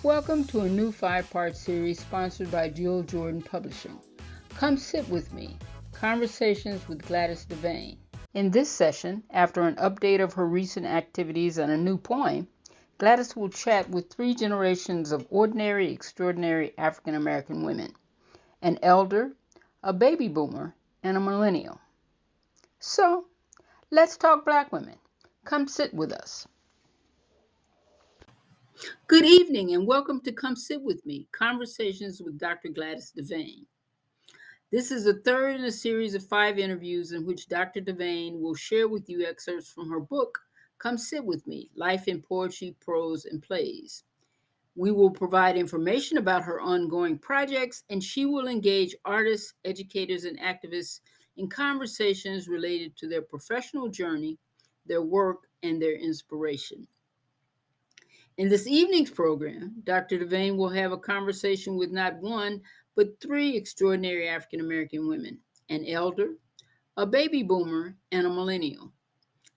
Welcome to a new 5-part series sponsored by Jill Jordan Publishing. Come sit with me, Conversations with Gladys DeVane. In this session, after an update of her recent activities and a new poem, Gladys will chat with 3 generations of ordinary, extraordinary African American women: an elder, a baby boomer, and a millennial. So, let's talk Black women. Come sit with us. Good evening and welcome to Come Sit With Me, Conversations with Dr. Gladys DeVane. This is the third in a series of 5 interviews in which Dr. DeVane will share with you excerpts from her book, Come Sit With Me, Life in Poetry, Prose, and Plays. We will provide information about her ongoing projects, and she will engage artists, educators, and activists in conversations related to their professional journey, their work, and their inspiration. In this evening's program, Dr. DeVane will have a conversation with not one, but 3 extraordinary African American women: an elder, a baby boomer, and a millennial.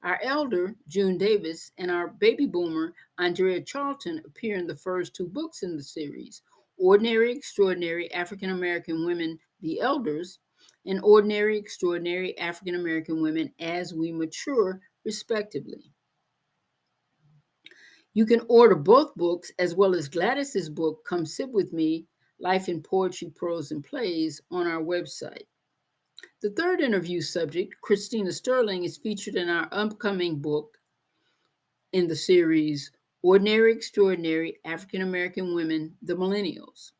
Our elder, June Davis, and our baby boomer, Andrea Charlton, appear in the first 2 books in the series: Ordinary Extraordinary African American Women, The Elders, and Ordinary Extraordinary African American Women as We Mature, respectively. You can order both books as well as Gladys's book, Come Sit With Me, Life in Poetry, Prose, and Plays, on our website. The third interview subject, Kristina Sterling, is featured in our upcoming book in the series, Ordinary Extraordinary African American Women, The Millennials.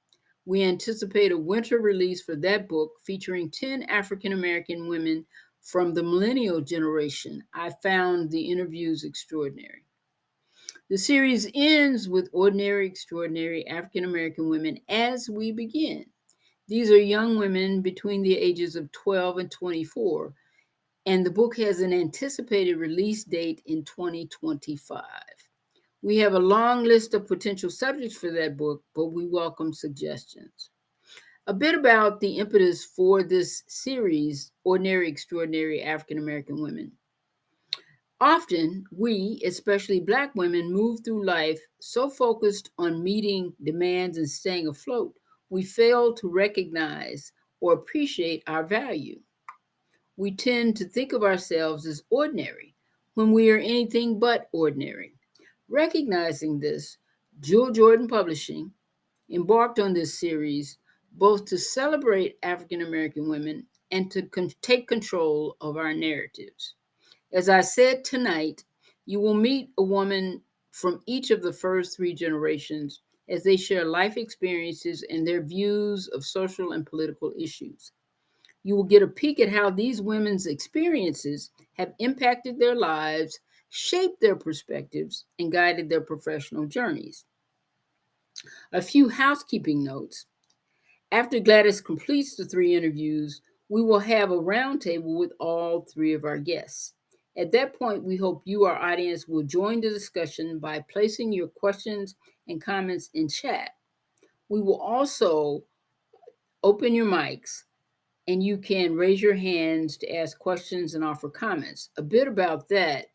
We anticipate a winter release for that book featuring 10 African American women from the millennial generation. I found the interviews extraordinary. The series ends with Ordinary Extraordinary African American Women as we begin. These are young women between the ages of 12 and 24, and the book has an anticipated release date in 2025. We have a long list of potential subjects for that book, but we welcome suggestions. A bit about the impetus for this series, Ordinary Extraordinary African American Women. Often, we, especially Black women, move through life so focused on meeting demands and staying afloat, we fail to recognize or appreciate our value. We tend to think of ourselves as ordinary when we are anything but ordinary. Recognizing this, Jill Jordan Publishing embarked on this series both to celebrate African American women and to take control of our narratives. As I said tonight, you will meet a woman from each of the first 3 generations as they share life experiences and their views of social and political issues. You will get a peek at how these women's experiences have impacted their lives, shaped their perspectives, and guided their professional journeys. A few housekeeping notes. After Gladys completes the 3 interviews, we will have a roundtable with all 3 of our guests. At that point, we hope you, our audience, will join the discussion by placing your questions and comments in chat. We will also open your mics and you can raise your hands to ask questions and offer comments. A bit about that.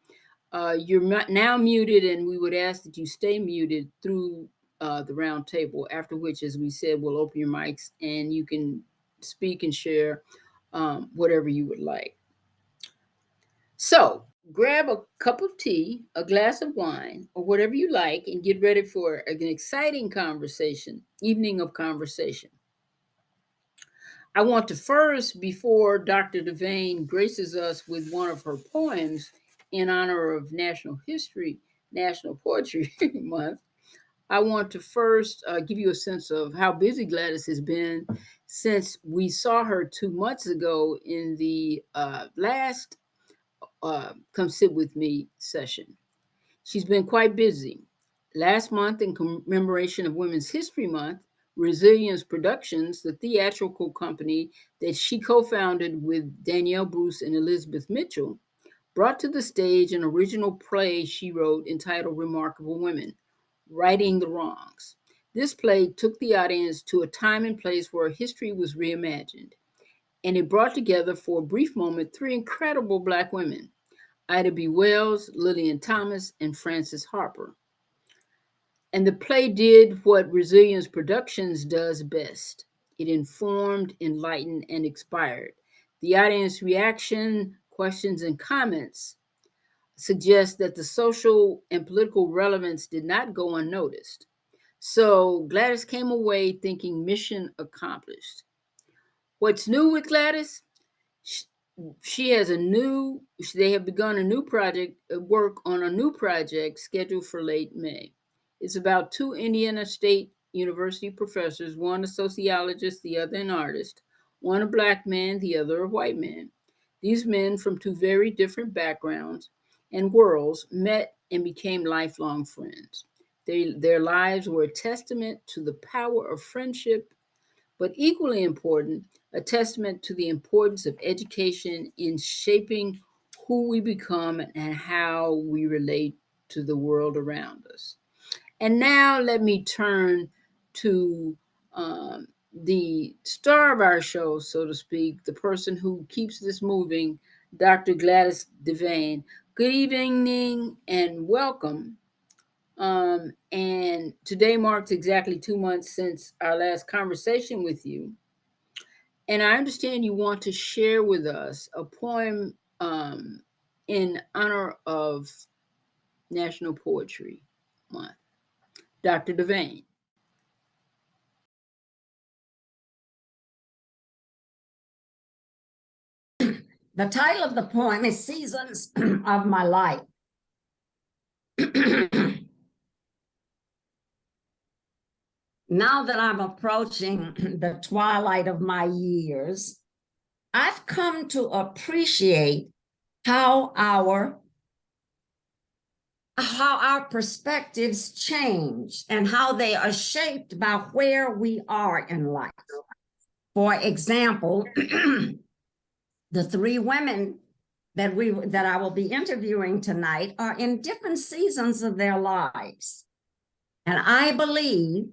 You're now muted, and we would ask that you stay muted through the round table, after which, as we said, we'll open your mics and you can speak and share whatever you would like. So grab a cup of tea, a glass of wine, or whatever you like, and get ready for an exciting evening of conversation. I want to first, before Dr. DeVane graces us with one of her poems in honor of National Poetry Month, I want to first give you a sense of how busy Gladys has been since we saw her 2 months ago in the last Come Sit With Me session. She's been quite busy. Last month, in commemoration of Women's History Month, Resilience Productions, the theatrical company that she co-founded with Danielle Bruce and Elizabeth Mitchell, brought to the stage an original play she wrote entitled Remarkable Women, Righting the Wrongs. This play took the audience to a time and place where history was reimagined, and it brought together for a brief moment 3 incredible Black women: Ida B. Wells, Lillian Thomas, and Frances Harper. And the play did what Resilience Productions does best. It informed, enlightened, and inspired. The audience reaction, questions, and comments suggest that the social and political relevance did not go unnoticed. So Gladys came away thinking mission accomplished. What's new with Gladys? Sh- She has a new, they have begun a new project, work on a new project scheduled for late May. It's about two Indiana State University professors, one a sociologist, the other an artist, one a black man, the other a white man. These men from two very different backgrounds and worlds met and became lifelong friends. Their lives were a testament to the power of friendship, but equally important, a testament to the importance of education in shaping who we become and how we relate to the world around us. And now let me turn to the star of our show, so to speak, the person who keeps this moving, Dr. Gladys DeVane. Good evening and welcome. And today marks exactly 2 months since our last conversation with you. And I understand you want to share with us a poem in honor of National Poetry Month. Dr. DeVane. The title of the poem is Seasons of My Life. Now that I'm approaching the twilight of my years, I've come to appreciate how our perspectives change and how they are shaped by where we are in life. For example, the three women that I will be interviewing tonight are in different seasons of their lives. And I believe,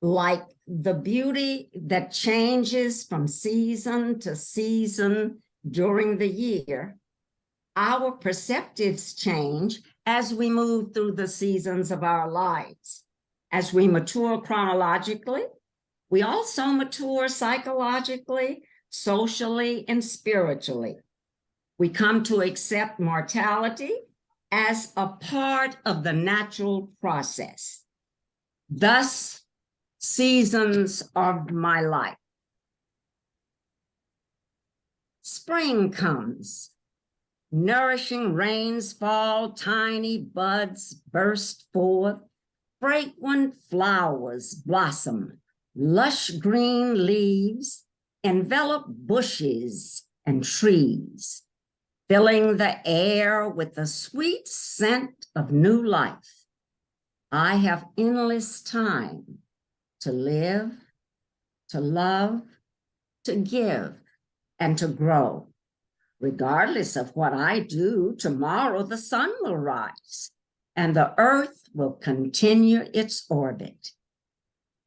like the beauty that changes from season to season during the year, our perceptives change as we move through the seasons of our lives. As we mature chronologically, we also mature psychologically, socially, and spiritually. We come to accept mortality as a part of the natural process. Thus, seasons of my life. Spring comes. Nourishing rains fall, tiny buds burst forth, fragrant flowers blossom, lush green leaves envelop bushes and trees, filling the air with the sweet scent of new life. I have endless time to live, to love, to give, and to grow. Regardless of what I do, tomorrow the sun will rise and the earth will continue its orbit.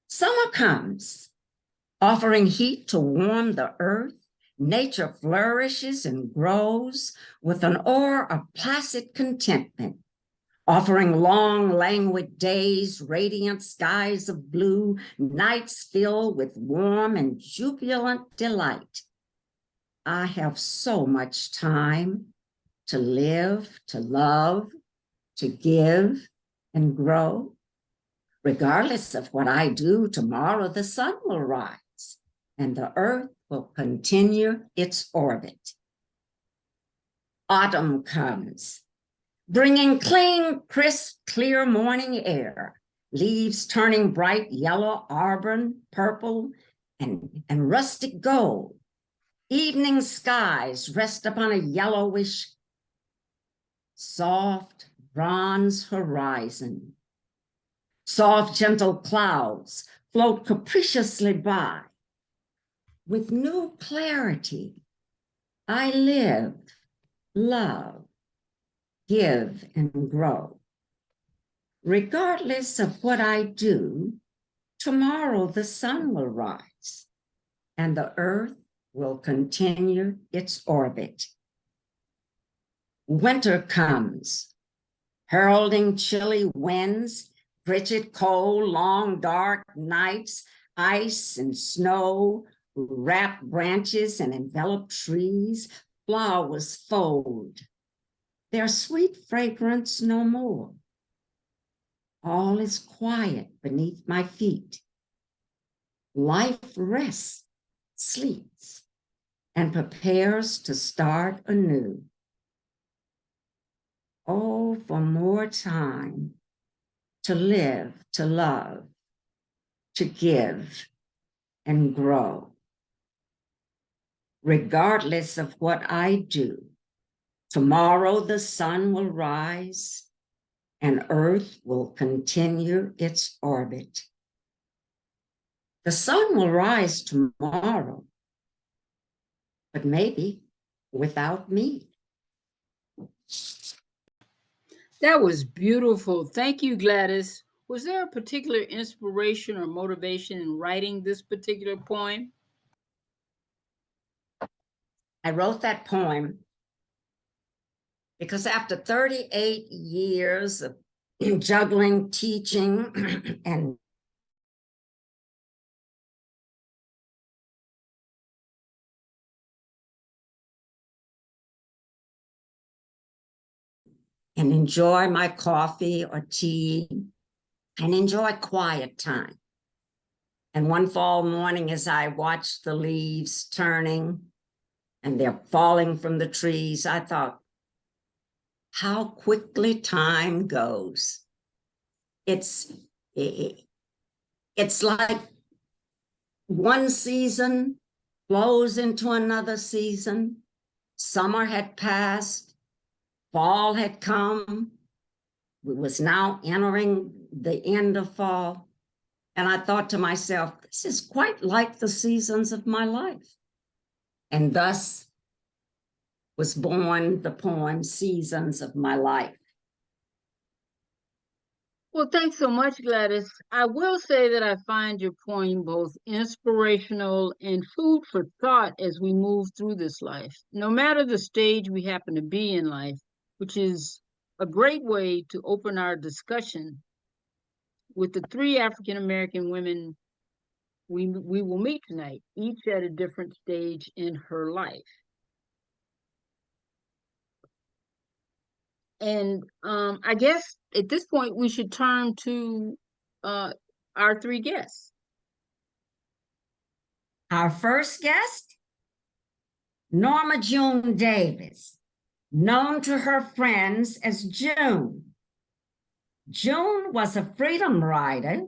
Summer comes, offering heat to warm the earth. Nature flourishes and grows with an aura of placid contentment, offering long, languid days, radiant skies of blue, nights filled with warm and jubilant delight. I have so much time to live, to love, to give, and grow. Regardless of what I do, tomorrow the sun will rise and the earth will continue its orbit. Autumn comes, bringing clean, crisp, clear morning air, leaves turning bright yellow, auburn, purple, and rustic gold. Evening skies rest upon a yellowish, soft bronze horizon. Soft, gentle clouds float capriciously by. With new clarity, I live, love, give, and grow. Regardless of what I do, tomorrow the sun will rise and the earth will continue its orbit. Winter comes, heralding chilly winds, frigid, cold, long, dark nights, ice and snow, wrap branches and envelop trees, flowers fold. Their sweet fragrance no more. All is quiet beneath my feet. Life rests, sleeps, and prepares to start anew. Oh, for more time to live, to love, to give, and grow. Regardless of what I do, tomorrow the sun will rise and Earth will continue its orbit. The sun will rise tomorrow, but maybe without me. That was beautiful. Thank you, Gladys. Was there a particular inspiration or motivation in writing this particular poem? I wrote that poem because after 38 years of juggling, teaching, and enjoy my coffee or tea and enjoy quiet time. And one fall morning, as I watched the leaves turning and they're falling from the trees, I thought, how quickly time goes. It's like one season flows into another season. Summer had passed, fall had come. We was now entering the end of fall. And I thought to myself, this is quite like the seasons of my life. And thus was born the poem, Seasons of My Life. Well, thanks so much, Gladys. I will say that I find your poem both inspirational and food for thought as we move through this life, no matter the stage we happen to be in life, which is a great way to open our discussion with the three African American women we will meet tonight, each at a different stage in her life. And I guess at this point, we should turn to our three guests. Our first guest, Norma June Davis, known to her friends as June. June was a freedom rider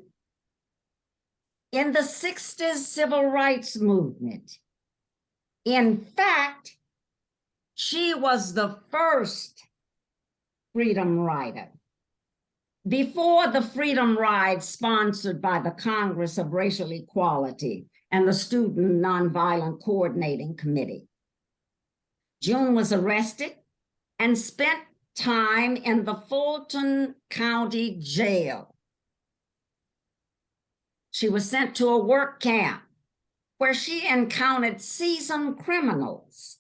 in the 60s civil rights movement. In fact, she was the first freedom rider before the freedom ride sponsored by the Congress of Racial Equality and the Student Nonviolent Coordinating Committee. June was arrested and spent time in the Fulton County Jail. She was sent to a work camp where she encountered seasoned criminals.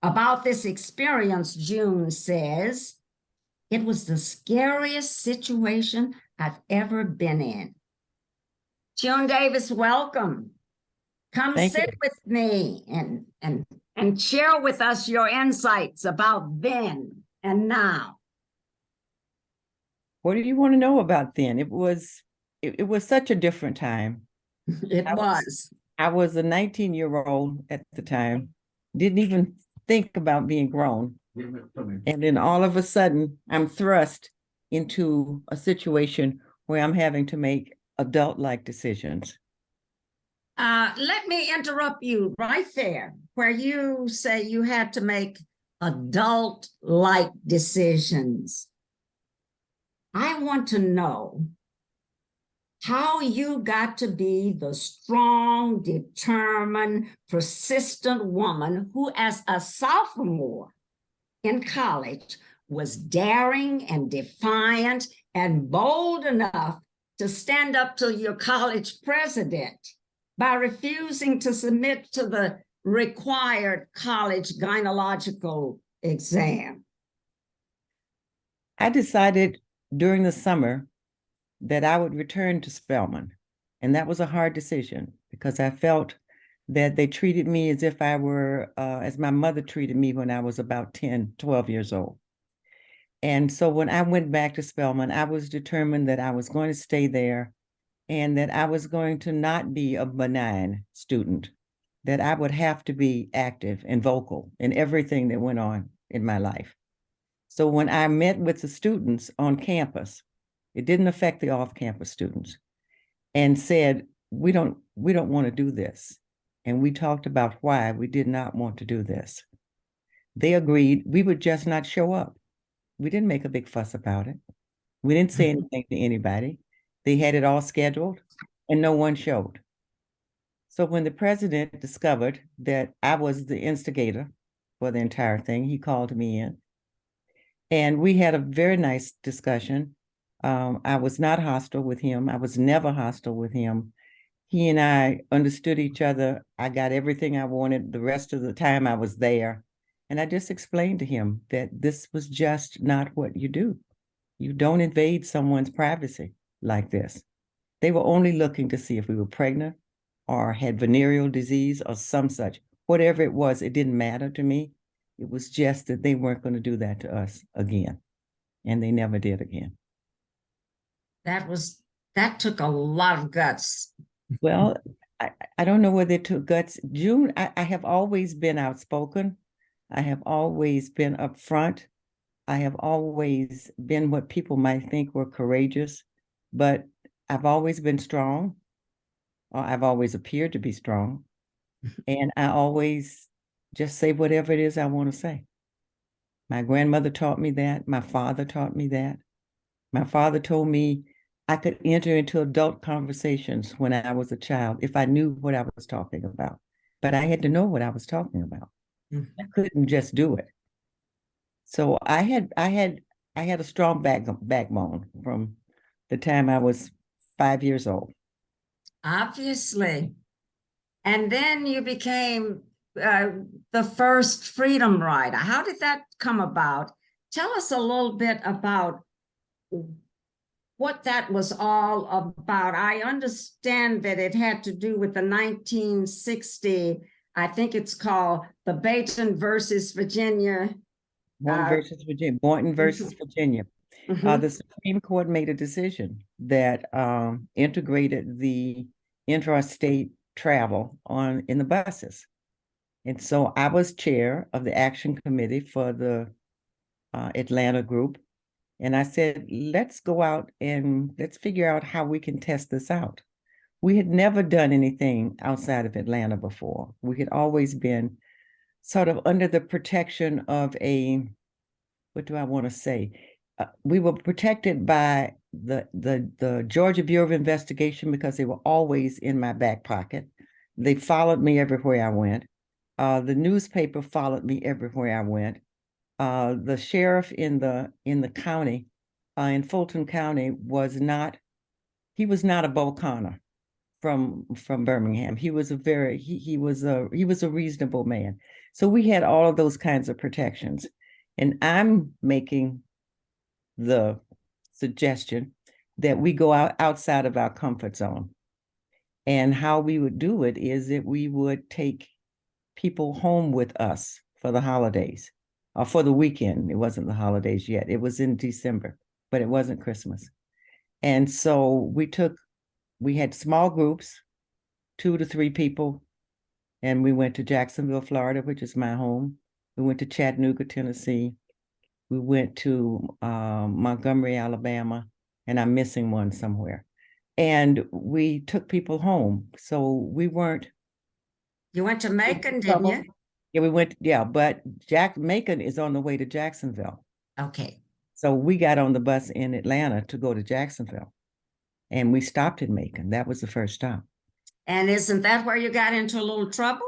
About this experience, June says, "It was the scariest situation I've ever been in." June Davis, welcome. Come sit with me and share with us your insights about then and now. What do you want to know about then? It was such a different time. I was a 19-year-old at the time, didn't even think about being grown. And then all of a sudden, I'm thrust into a situation where I'm having to make adult-like decisions. Let me interrupt you right there, where you say you had to make adult-like decisions. I want to know how you got to be the strong, determined, persistent woman who, as a sophomore in college, was daring and defiant and bold enough to stand up to your college president by refusing to submit to the required college gynecological exam. I decided during the summer that I would return to Spelman. And that was a hard decision because I felt that they treated me as if I were, as my mother treated me when I was about 10, 12 years old. And so when I went back to Spelman, I was determined that I was going to stay there and that I was going to not be a benign student, that I would have to be active and vocal in everything that went on in my life. So when I met with the students on campus, it didn't affect the off-campus students, and said, we don't want to do this. And we talked about why we did not want to do this. They agreed we would just not show up. We didn't make a big fuss about it. We didn't say anything to anybody. They had it all scheduled and no one showed. So when the president discovered that I was the instigator for the entire thing, he called me in. And we had a very nice discussion. I was not hostile with him. I was never hostile with him. He and I understood each other. I got everything I wanted the rest of the time I was there. And I just explained to him that this was just not what you do. You don't invade someone's privacy like this. They were only looking to see if we were pregnant or had venereal disease or some such. Whatever it was, it didn't matter to me. It was just that they weren't going to do that to us again. And they never did again. That took a lot of guts. Well, I don't know whether it took guts. June, I have always been outspoken. I have always been upfront. I have always been what people might think were courageous, but I've always been strong. Or I've always appeared to be strong. And I always just say whatever it is I want to say. My grandmother taught me that. My father taught me that. My father told me I could enter into adult conversations when I was a child if I knew what I was talking about. But I had to know what I was talking about. I couldn't just do it. So I had a strong backbone from the time I was 5 years old. Obviously. And then you became the first freedom rider. How did that come about? Tell us a little bit about what that was all about. I understand that it had to do with the 1960, I think it's called the Boynton versus Virginia. Boynton versus Virginia. The Supreme Court made a decision that integrated the intrastate travel in the buses. And so I was chair of the action committee for the Atlanta group. And I said, let's go out and let's figure out how we can test this out. We had never done anything outside of Atlanta before. We had always been sort of under the protection of what do I want to say? We were protected by the Georgia Bureau of Investigation because they were always in my back pocket. They followed me everywhere I went. The newspaper followed me everywhere I went. The sheriff in the county, in Fulton County, was not a Bo Connor from Birmingham. He was a reasonable man. So we had all of those kinds of protections. And I'm making the suggestion that we go outside of our comfort zone. And how we would do it is that we would take people home with us for the holidays or for the weekend. It wasn't the holidays yet. It was in December, but it wasn't Christmas. And so we had small groups, 2 to 3 people, and we went to Jacksonville, Florida, which is my home. We went to Chattanooga, Tennessee. We went to Montgomery, Alabama, and I'm missing one somewhere. And we took people home. So we weren't. You went to Macon, didn't you? Yeah, we went, but Macon is on the way to Jacksonville. Okay. So we got on the bus in Atlanta to go to Jacksonville. And we stopped in Macon. That was the first stop. And isn't that where you got into a little trouble?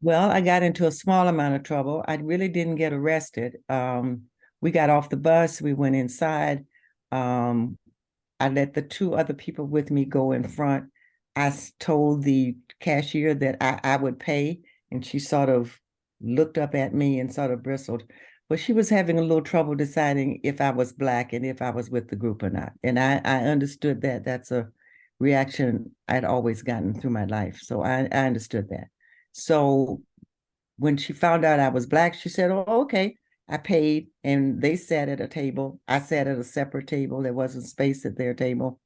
Well, I got into a small amount of trouble. I really didn't get arrested. We got off the bus. We went inside. I let the 2 other people with me go in front. I told the cashier that I would pay, and she sort of looked up at me and sort of bristled. Well, she was having a little trouble deciding if I was Black and if I was with the group or not. And I understood that. That's a reaction I'd always gotten through my life. So I understood that. So when she found out I was Black, she said, oh, okay. I paid, and they sat at a table. I sat at a separate table. There wasn't space at their table.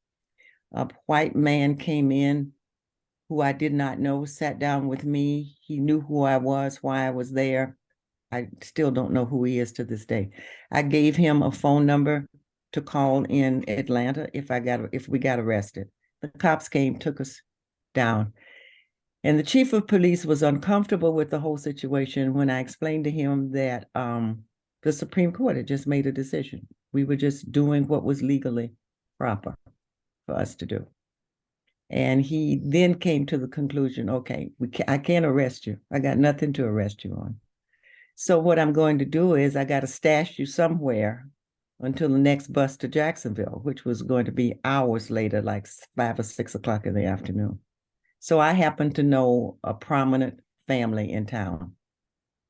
A white man came in who I did not know, sat down with me. He knew who I was, why I was there. I still don't know who he is to this day. I gave him a phone number to call in Atlanta if we got arrested. The cops came, took us down. And the chief of police was uncomfortable with the whole situation when I explained to him that the Supreme Court had just made a decision. We were just doing what was legally proper for us to do. And he then came to the conclusion, okay, I can't arrest you. I got nothing to arrest you on. So what I'm going to do is I got to stash you somewhere until the next bus to Jacksonville, which was going to be hours later, like 5 or 6 o'clock in the afternoon. So I happened to know a prominent family in town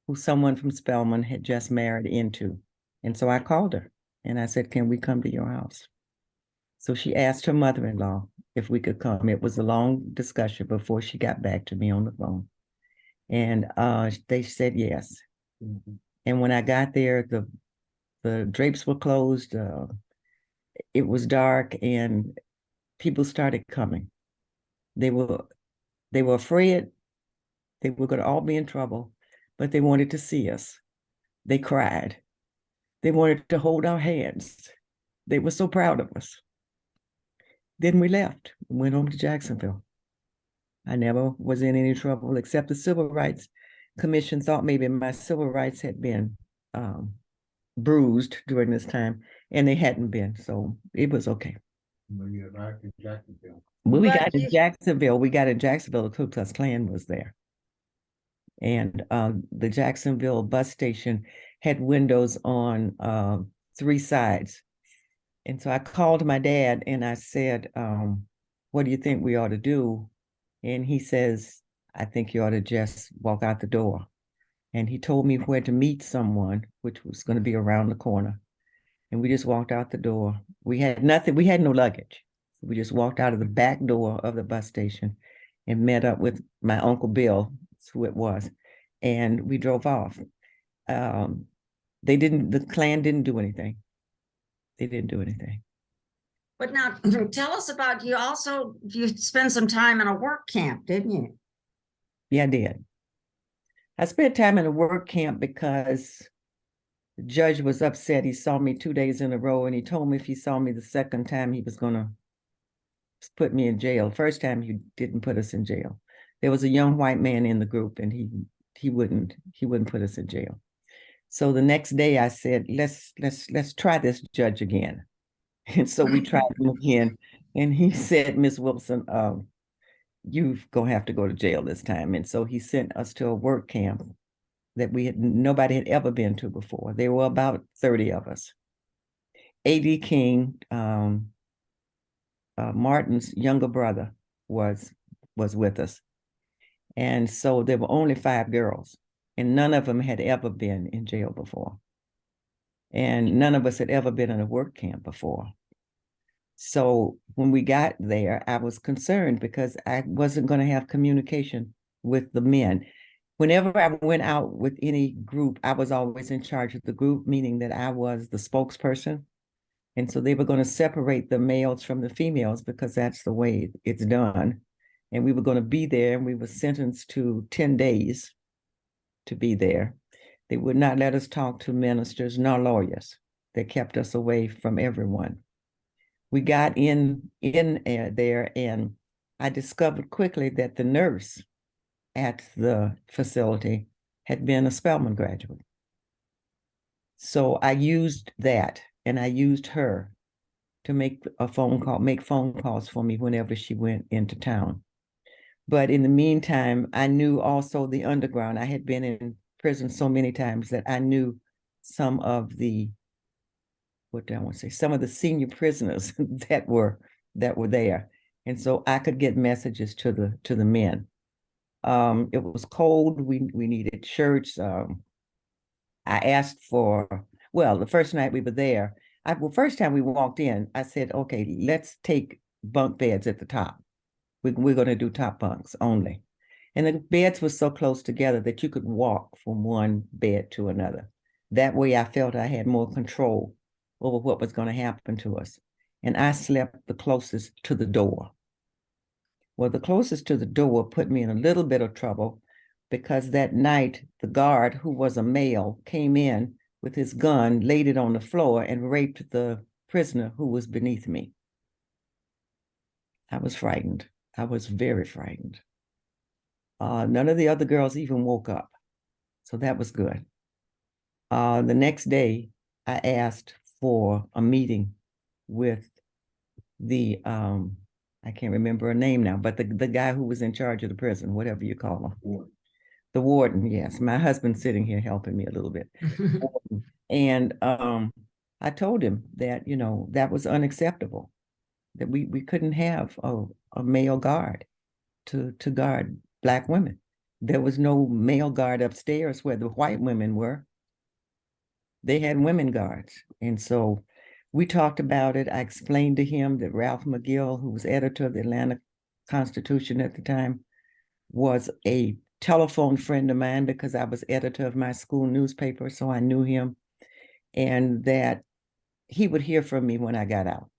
who someone from Spelman had just married into. And so I called her and I said, can we come to your house? So she asked her mother-in-law if we could come. It was a long discussion before she got back to me on the phone. And they said yes. Mm-hmm. And when I got there, the drapes were closed. It was dark and people started coming. They were afraid they were going to all be in trouble, but they wanted to see us. They cried. They wanted to hold our hands. They were so proud of us. Then we left, went home to Jacksonville. I never was in any trouble except the Civil Rights Commission thought maybe my civil rights had been bruised during this time, and they hadn't been, so it was okay. When you arrived in Jacksonville. When we got in Jacksonville, the Ku Klux Klan was there. And the Jacksonville bus station had windows on 3 sides. And so I called my dad and I said, what do you think we ought to do? And he says, I think you ought to just walk out the door. And he told me where to meet someone, which was going to be around the corner. And we just walked out the door. We had nothing, we had no luggage. We just walked out of the back door of the bus station and met up with my Uncle Bill, that's who it was, and we drove off. The Klan didn't do anything. They didn't do anything. But now tell us about, you spent some time in a work camp, didn't you? Yeah, I did. I spent time in a work camp because the judge was upset. He saw me 2 days in a row, and he told me if he saw me the second time, he was going to put me in jail. First time, he didn't put us in jail. There was a young white man in the group, and he wouldn't put us in jail. So the next day, I said, let's try this judge again. And so we tried him again, and he said, Miss Wilson, you're gonna have to go to jail this time. And so he sent us to a work camp that nobody had ever been to before. There were about 30 of us. A.D. King, Martin's younger brother, was with us. And so there were only 5 girls, and none of them had ever been in jail before. And none of us had ever been in a work camp before. So when we got there, I was concerned because I wasn't going to have communication with the men. Whenever I went out with any group, I was always in charge of the group, meaning that I was the spokesperson. And so they were going to separate the males from the females because that's the way it's done. And we were going to be there, and we were sentenced to 10 days to be there. They would not let us talk to ministers nor lawyers. They kept us away from everyone. We got in there, and I discovered quickly that the nurse at the facility had been a Spelman graduate. So I used that, and I used her to make phone calls for me whenever she went into town. But in the meantime, I knew also the underground. I had been in prison so many times that I knew some of the, some of the senior prisoners that were there. And so I could get messages to the men. It was cold. We needed shirts. I asked for, well, the first night we were there, first time we walked in, I said, okay, let's take bunk beds at the top. We're going to do top bunks only. And the beds were so close together that you could walk from one bed to another. That way I felt I had more control over what was going to happen to us. And I slept the closest to the door. Well, the closest to the door put me in a little bit of trouble because that night the guard, who was a male, came in with his gun, laid it on the floor, and raped the prisoner who was beneath me. I was frightened. I was very frightened. None of the other girls even woke up. So that was good. The next day, I asked for a meeting with the, I can't remember her name now, but the guy who was in charge of the prison, whatever you call him. Warden. The warden, yes. My husband's sitting here helping me a little bit. And I told him that, that was unacceptable, that we couldn't have a male guard to guard Black women. There was no male guard upstairs where the white women were. They had women guards. And so we talked about it. I explained to him that Ralph McGill, who was editor of the Atlanta Constitution at the time, was a telephone friend of mine because I was editor of my school newspaper, so I knew him, and that he would hear from me when I got out.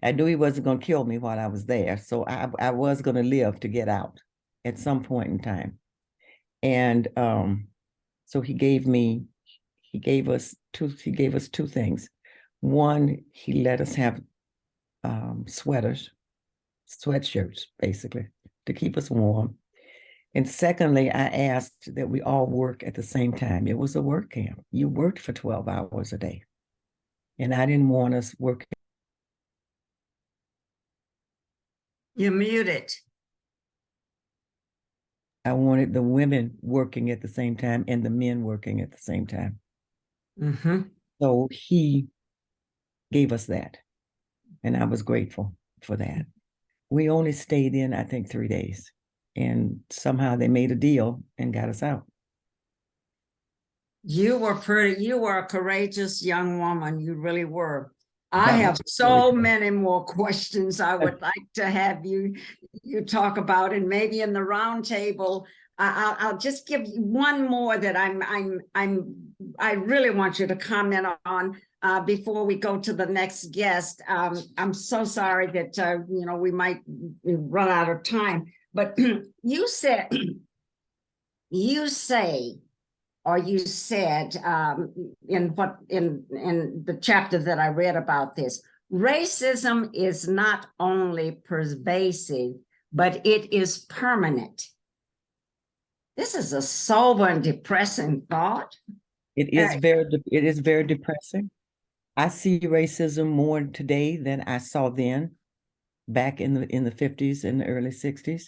I knew he wasn't going to kill me while I was there, so I was going to live to get out at some point in time. And so he gave us two things. One, he let us have sweatshirts, basically, to keep us warm. And secondly, I asked that we all work at the same time. It was a work camp. You worked for 12 hours a day. And I didn't want us working. You're muted. I wanted the women working at the same time and the men working at the same time. Mm-hmm. So he gave us that. And I was grateful for that. We only stayed in, I think, 3 days. And somehow they made a deal and got us out. You were a courageous young woman. You really were. I have so many more questions I would like to have you talk about, and maybe in the round table, I'll just give you one more that I really want you to comment on before we go to the next guest. I'm so sorry that we might run out of time, but you said in the chapter that I read about this, racism is not only pervasive, but it is permanent. This is a sober and depressing thought. It is very depressing. I see racism more today than I saw then, back in the 50s and the early 60s.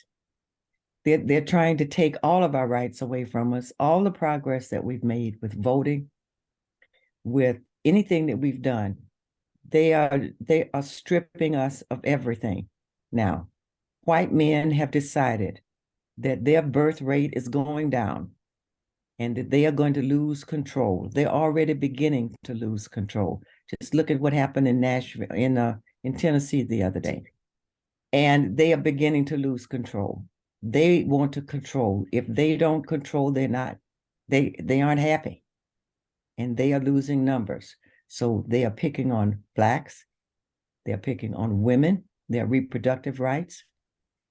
They're trying to take all of our rights away from us, all the progress that we've made with voting, with anything that we've done. They are stripping us of everything now. White men have decided that their birth rate is going down and that they are going to lose control. They're already beginning to lose control. Just look at what happened in Nashville, in Tennessee the other day. And they are beginning to lose control. They want to control. If they don't control, they aren't happy. And they are losing numbers. So they are picking on Blacks. They're picking on women, their reproductive rights.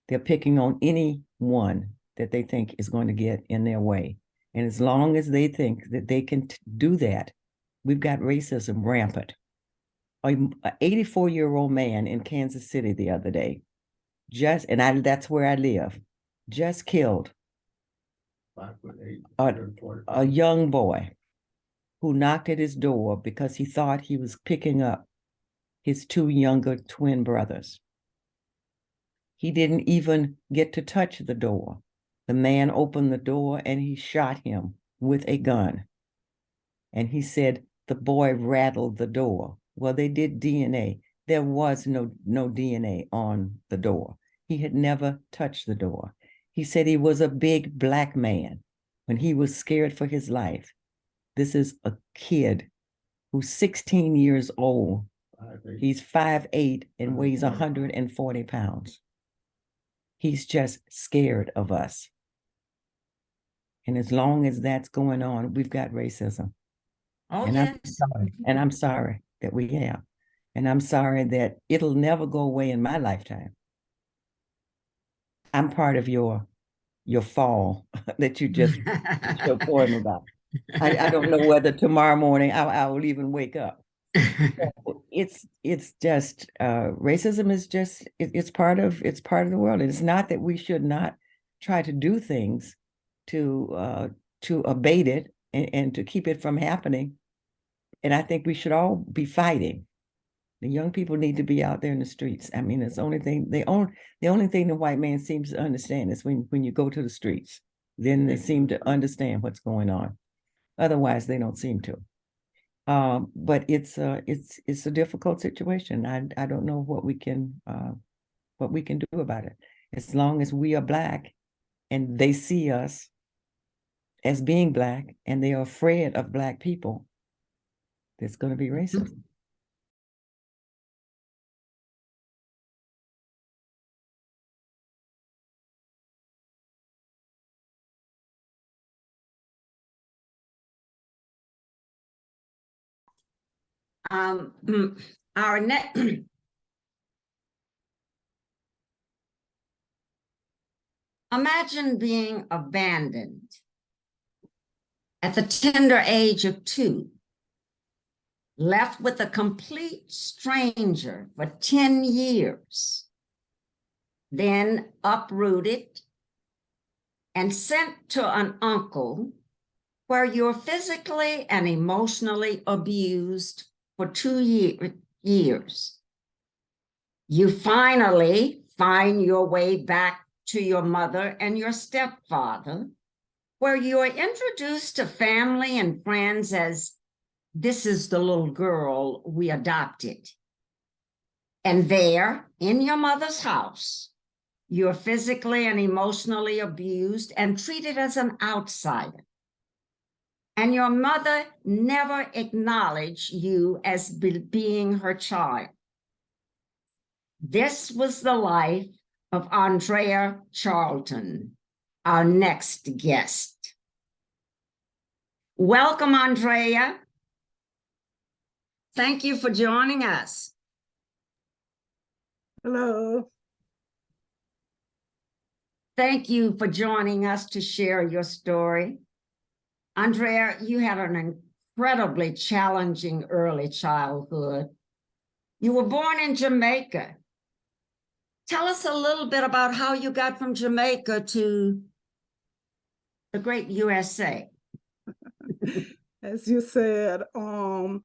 They're picking on anyone that they think is going to get in their way. And as long as they think that they can do that, we've got racism rampant. An 84-year-old man in Kansas City the other day, that's where I live, just killed a young boy who knocked at his door because he thought he was picking up his two younger twin brothers. He didn't even get to touch the door. The man opened the door and he shot him with a gun. And he said the boy rattled the door. Well, they did DNA. There was no DNA on the door. He had never touched the door. He said he was a big Black man. when he was scared for his life. This is a kid who's 16 years old. He's 5'8" and weighs 140 pounds. He's just scared of us. And as long as that's going on, we've got racism. Oh, and yes. I'm sorry that we have. And I'm sorry that it'll never go away in my lifetime. I'm part of your fall that you just your poem about. I don't know whether tomorrow morning I will even wake up. It's just racism is just it's part of the world. And it's not that we should not try to do things to abate it and to keep it from happening. And I think we should all be fighting. The young people need to be out there in the streets. I mean, it's the only thing the only thing the white man seems to understand is when you go to the streets, then they seem to understand what's going on. Otherwise, they don't seem to. But it's a difficult situation. I don't know what we can do about it. As long as we are Black and they see us as being Black and they are afraid of Black people, there's going to be racism. Our next imagine being abandoned at the tender age of 2, left with a complete stranger for 10 years, then uprooted and sent to an uncle where you're physically and emotionally abused for 2 years. You finally find your way back to your mother and your stepfather, where you are introduced to family and friends as, this is the little girl we adopted. And there, in your mother's house, you're physically and emotionally abused and treated as an outsider. And your mother never acknowledged you as being her child. This was the life of Andrea Charlton, our next guest. Welcome, Andrea. Thank you for joining us. Hello. Thank you for joining us to share your story. Andrea, you had an incredibly challenging early childhood. You were born in Jamaica. Tell us a little bit about how you got from Jamaica to the great USA. As you said, and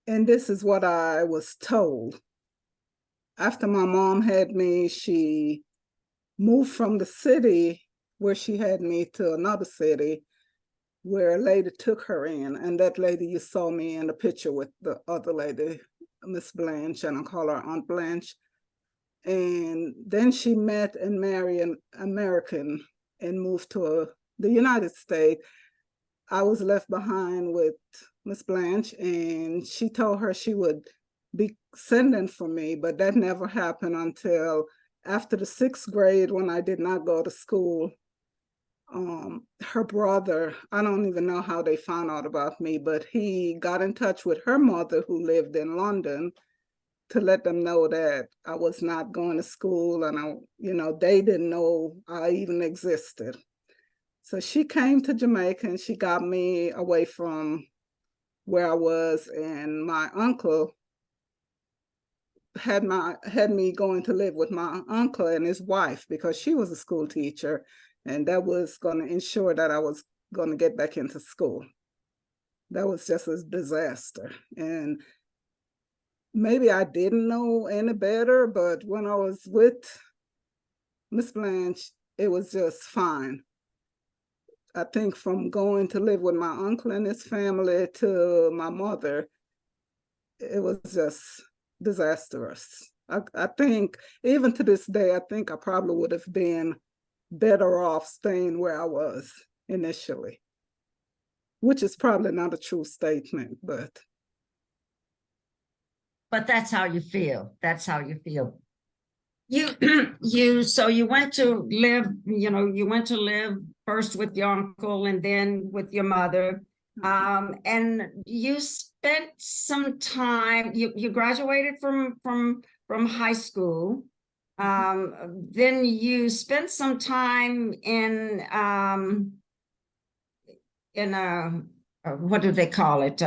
this is what I was told. After my mom had me, she moved from the city where she had me to another city where a lady took her in. And that lady, you saw me in the picture with the other lady, Miss Blanche, and I call her Aunt Blanche. And then she met and married an American and moved to the United States. I was left behind with Miss Blanche, and she told her she would be sending for me, but that never happened until after the 6th grade when I did not go to school. Her brother, I don't even know how they found out about me, but he got in touch with her mother who lived in London to let them know that I was not going to school, and they didn't know I even existed. So she came to Jamaica and she got me away from where I was, and my uncle had me going to live with my uncle and his wife because she was a school teacher, and that was going to ensure that I was going to get back into school. That was just a disaster. And maybe I didn't know any better, but when I was with Miss Blanche, it was just fine. I think from going to live with my uncle and his family to my mother, it was just disastrous. I think even to this day, I think I probably would have been better off staying where I was initially, which is probably not a true statement, but that's how you feel. That's how you feel. So you went to live, you went to live first with your uncle and then with your mother. And you spent some time, you graduated from high school. Then you spent some time in a what do they call it?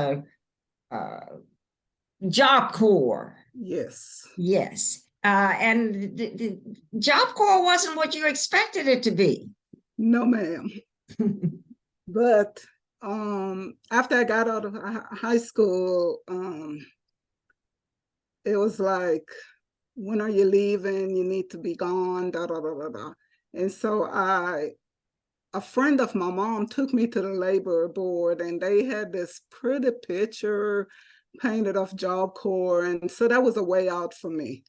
Job Corps. yes. Yes. And the Job Corps wasn't what you expected it to be. No, ma'am. But after I got out of high school, it was like, when are you leaving? You need to be gone, da, da, da, da, da. And so a friend of my mom took me to the labor board, and they had this pretty picture painted of Job Corps. And so that was a way out for me.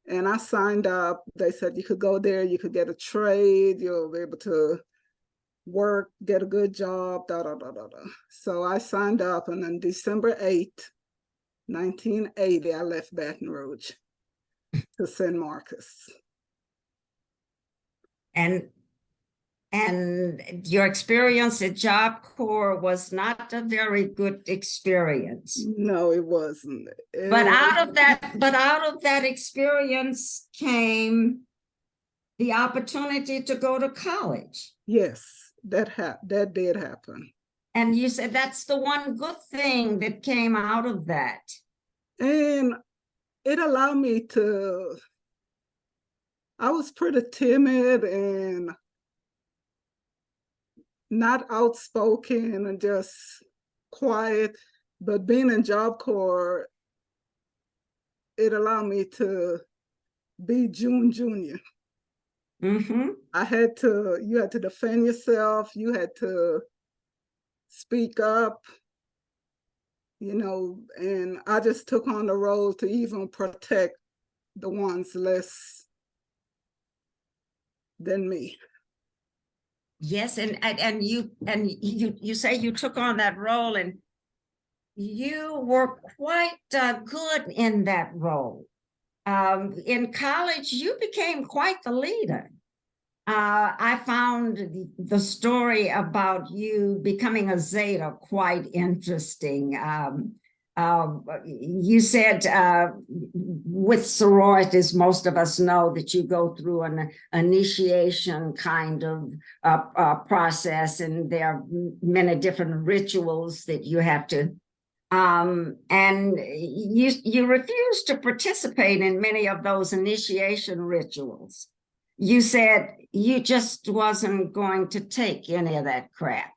And I signed up. They said you could go there, you could get a trade, you'll be able to work, get a good job, da, da, da, da, da. So I signed up, and on December 8th, 1980, I left Baton Rouge to San Marcos. And your experience at Job Corps was not a very good experience. No, it wasn't. But out of that experience came the opportunity to go to college. Yes, that did happen. And you said that's the one good thing that came out of that. And it allowed me to, I was pretty timid and not outspoken and just quiet, but being in Job Corps, it allowed me to be June Junior. Mm-hmm. You had to defend yourself, you had to speak up, and I just took on the role to even protect the ones less than me. Yes, and you say you took on that role, and you were quite good in that role. In college, you became quite the leader. I found the story about you becoming a Zeta quite interesting. You said with sororities, most of us know that you go through an initiation kind of process, and there are many different rituals that you have to, and you refused to participate in many of those initiation rituals. You said you just wasn't going to take any of that crap.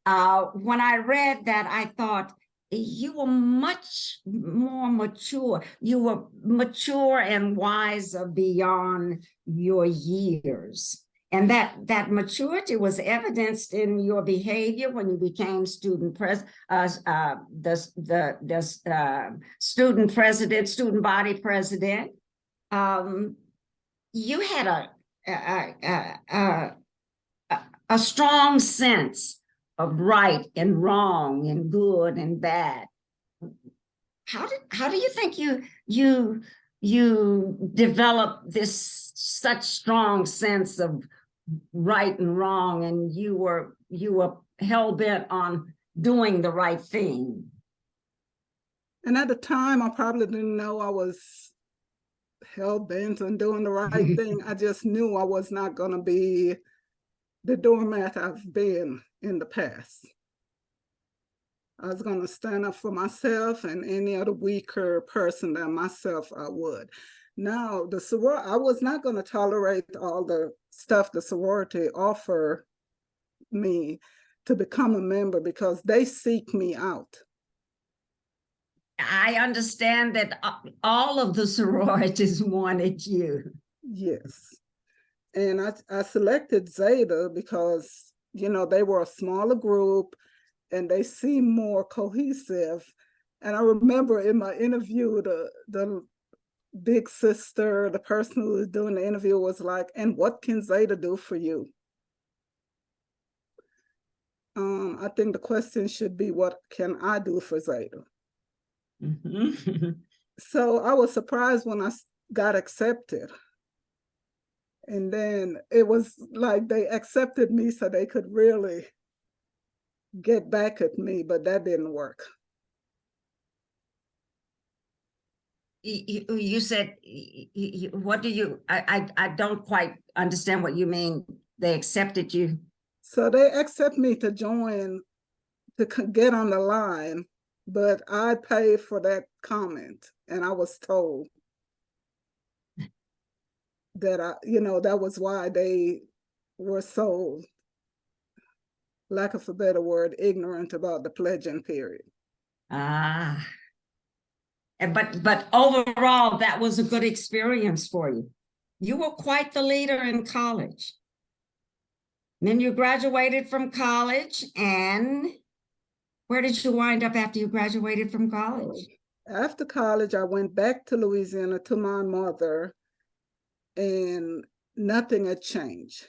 When I read that, I thought you were much more mature. You were mature and wiser beyond your years. And that maturity was evidenced in your behavior when you became student student body president. You had a strong sense of right and wrong and good and bad. How do you think you developed this such strong sense of right and wrong, and you were hell-bent on doing the right thing? And at the time, I probably didn't know I was hell-bent on doing the right thing. I just knew I was not going to be the doormat I've been in the past. I was going to stand up for myself and any other weaker person than myself I would. Now, I was not going to tolerate all the stuff the sorority offer me to become a member, because they seek me out. I understand that all of the sororities wanted you. Yes. And I selected Zeta because, they were a smaller group and they seemed more cohesive. And I remember in my interview, the big sister, the person who was doing the interview, was like, "And what can Zeta do for you?" I think the question should be, what can I do for Zeta? Mhm. So I was surprised when I got accepted. And then it was like they accepted me so they could really get back at me, but that didn't work. You said, what do you, I don't quite understand what you mean. They accepted you. So they accept me to join, to get on the line, but I paid for that comment, and I was told that that was why they were so, lack of a better word, ignorant about the pledging period. Ah. But overall, that was a good experience for you. You were quite the leader in college. Then you graduated from college, and where did you wind up after you graduated from college? After college, I went back to Louisiana to my mother, and nothing had changed.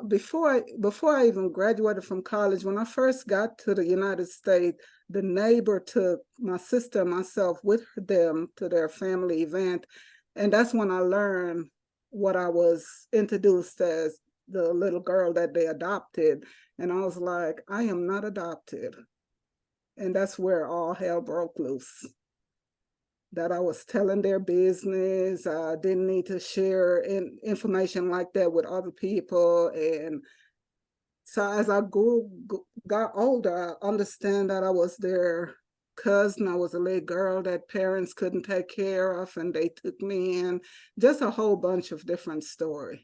Before I even graduated from college, when I first got to the United States, the neighbor took my sister and myself with them to their family event. And that's when I learned what I was introduced as, the little girl that they adopted. And I was like, I am not adopted. And that's where all hell broke loose. That I was telling their business. I didn't need to share information like that with other people. And so as I got older, I understand that I was their cousin. I was a little girl that parents couldn't take care of, and they took me in. Just a whole bunch of different stories.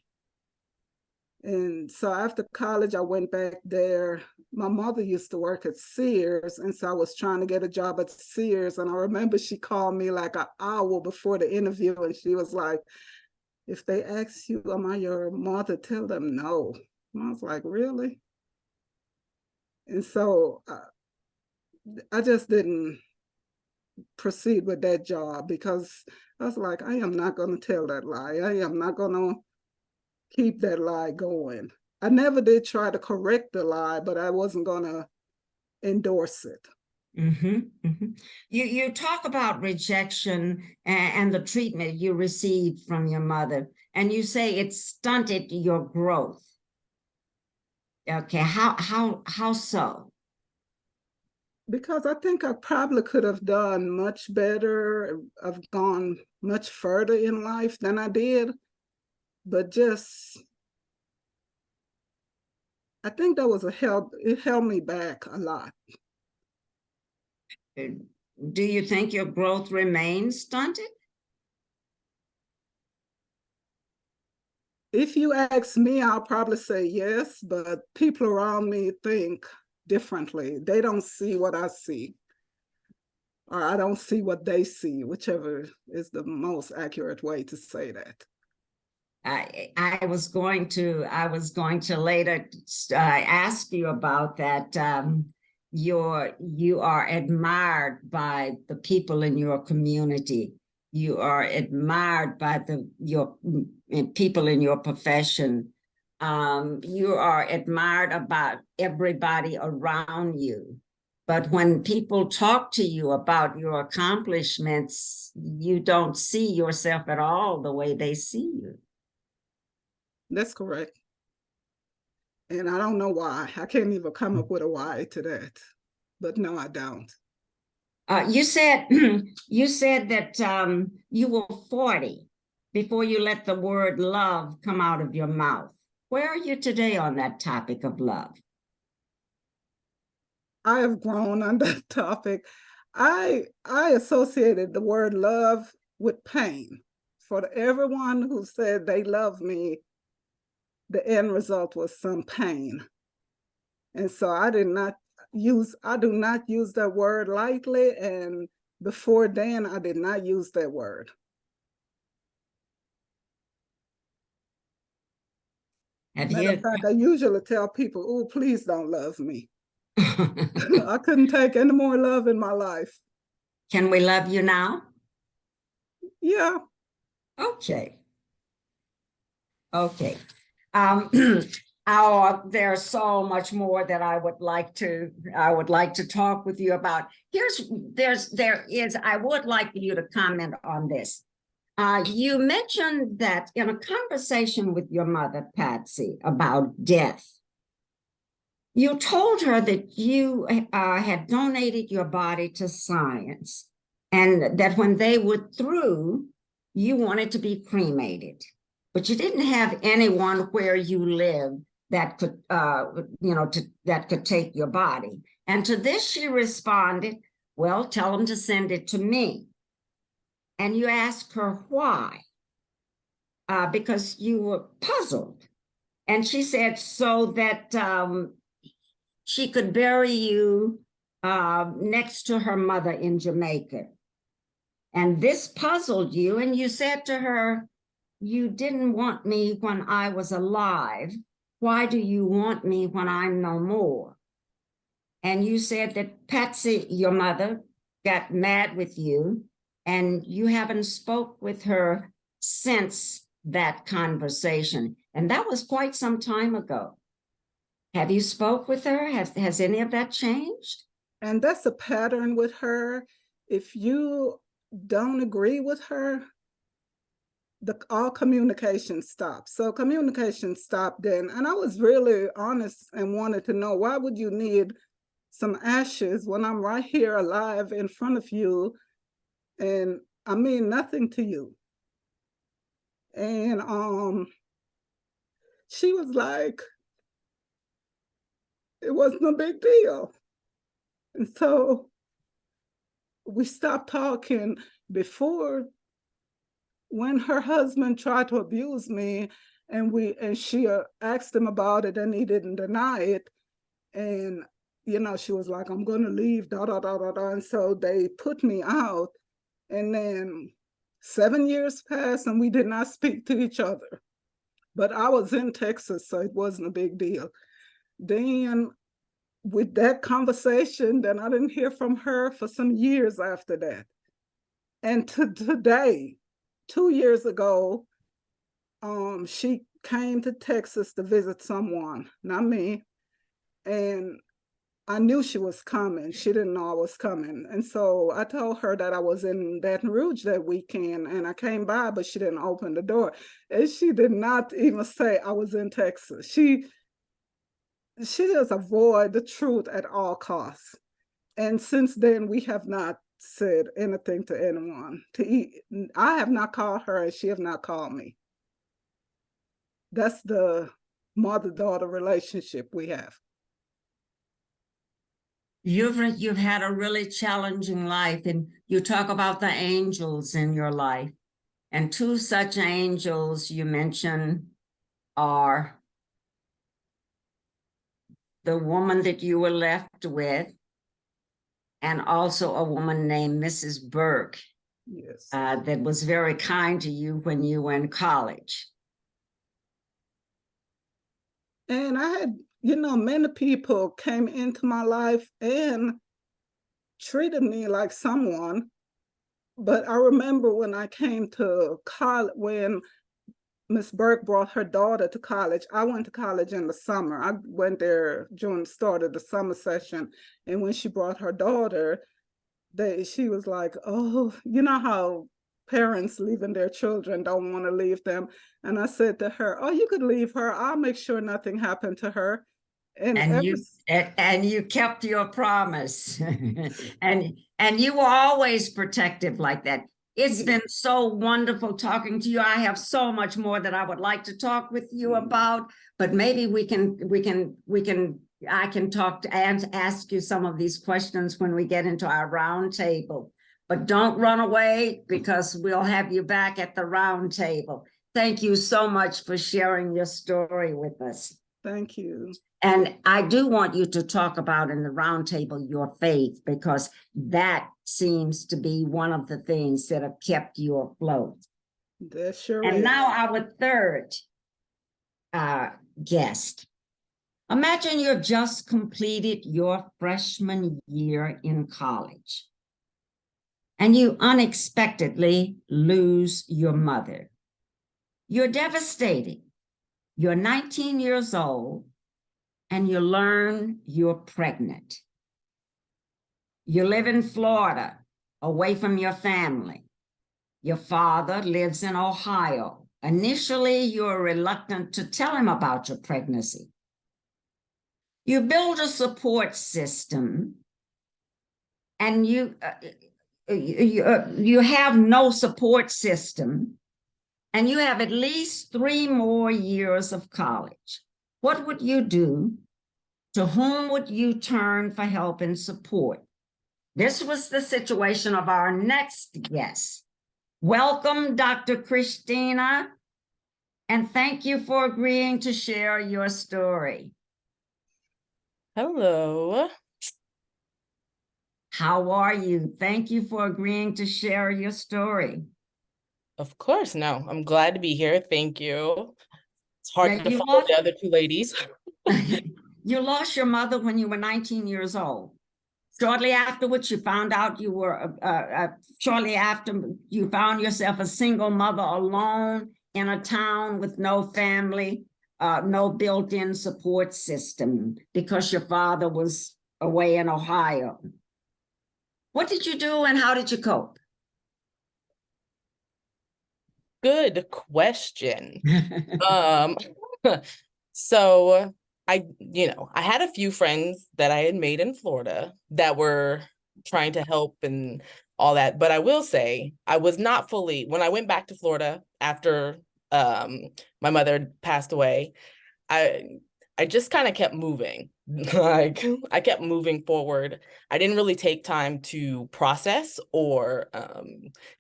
And so after college, I went back there. My mother used to work at Sears, and so I was trying to get a job at Sears. And I remember she called me like an hour before the interview, and she was like, if they ask you, am I your mother, tell them no. And I was like, really? And so I just didn't proceed with that job, because I was like, I am not going to tell that lie. I am not going to keep that lie going. I never did try to correct the lie, but I wasn't going to endorse it. Mm-hmm, mm-hmm. You talk about rejection and the treatment you received from your mother, and you say it stunted your growth. Okay, how so? Because I think I probably could have done much better. I've gone much further in life than I did, but just, I think that was it held me back a lot. Do you think your growth remains stunted? If you ask me, I'll probably say yes, but people around me think differently. They don't see what I see, or I don't see what they see, whichever is the most accurate way to say that. I was going to later ask you about that. You are admired by the people in your community. You are admired by your people in your profession. You are admired about everybody around you. But when people talk to you about your accomplishments, you don't see yourself at all the way they see you. That's correct. And I don't know why. I can't even come up with a why to that. But no, I don't. You said you said that you were 40 before you let the word love come out of your mouth. Where are you today on that topic of love? I have grown on that topic. I associated the word love with pain. For everyone who said they love me, the end result was some pain. And so I do not use that word lightly. And before then, I did not use that word. Matter of fact, I usually tell people, oh, please don't love me. I couldn't take any more love in my life. Can we love you now? Yeah. Okay. Okay. Oh, there's so much more that I would like to talk with you about. I would like you to comment on this. You mentioned that in a conversation with your mother, Patsy, about death, you told her that you had donated your body to science, and that when they were through, you wanted to be cremated, but you didn't have anyone where you lived that could, that could take your body. And to this, she responded, well, tell them to send it to me. And you asked her why, because you were puzzled. And she said, so that she could bury you next to her mother in Jamaica. And this puzzled you, and you said to her, you didn't want me when I was alive. Why do you want me when I'm no more? And you said that Patsy, your mother, got mad with you, and you haven't spoke with her since that conversation. And that was quite some time ago. Have you spoke with her? Has any of that changed? And that's a pattern with her. If you don't agree with her, all communication stops. So communication stopped then. And I was really honest and wanted to know, why would you need some ashes when I'm right here alive in front of you and I mean nothing to you? And she was like, it wasn't a big deal. And so we stopped talking. Before, when her husband tried to abuse me, and she asked him about it, and he didn't deny it. And, she was like, I'm going to leave, da, da, da, da, da. And so they put me out. And then 7 years passed, and we did not speak to each other. But I was in Texas, so it wasn't a big deal. Then with that conversation, then I didn't hear from her for some years after that. And today, 2 years ago, she came to Texas to visit someone, not me. And I knew she was coming. She didn't know I was coming. And so I told her that I was in Baton Rouge that weekend, and I came by, but she didn't open the door. And she did not even say I was in Texas. She just avoid the truth at all costs. And since then, we have not said anything to anyone. I have not called her, and she have not called me. That's the mother-daughter relationship we have. You've had a really challenging life, and you talk about the angels in your life. And two such angels you mention are the woman that you were left with, and also a woman named Mrs. Burke. Yes. That was very kind to you when you were in college. And I had, many people came into my life and treated me like someone. But I remember when I came to college, when Miss Burke brought her daughter to college. I went to college in the summer. I went there during the start of the summer session. And when she brought her daughter, she was like, oh, you know how parents leaving their children don't want to leave them. And I said to her, oh, you could leave her. I'll make sure nothing happened to her. And you kept your promise. and you were always protective like that. It's been so wonderful talking to you. I have so much more that I would like to talk with you about, but maybe I can talk to and ask you some of these questions when we get into our round table. But don't run away, because we'll have you back at the round table. Thank you so much for sharing your story with us. Thank you. And I do want you to talk about in the round table your faith, because that seems to be one of the things that have kept you afloat. That sure and is. Now our third guest. Imagine you've just completed your freshman year in college, and you unexpectedly lose your mother. You're devastated. You're 19 years old and you learn you're pregnant. You live in Florida, away from your family. Your father lives in Ohio. Initially, you're reluctant to tell him about your pregnancy. You build a support system and you have no support system, and you have at least 3 more years of college. What would you do? To whom would you turn for help and support? This was the situation of our next guest. Welcome, Dr. Kristina, and thank you for agreeing to share your story. Hello. How are you? Thank you for agreeing to share your story. Of course, no, I'm glad to be here. Thank you. It's hard to follow the other two ladies. You lost your mother when you were 19 years old. Shortly afterwards, you found out you were, shortly after you found yourself a single mother alone in a town with no family, no built-in support system because your father was away in Ohio. What did you do and how did you cope? Good question. So I had a few friends that I had made in Florida that were trying to help and all that. But I will say I was not fully, when I went back to Florida after my mother passed away, I just kind of kept moving. Like I kept moving forward. I didn't really take time to process or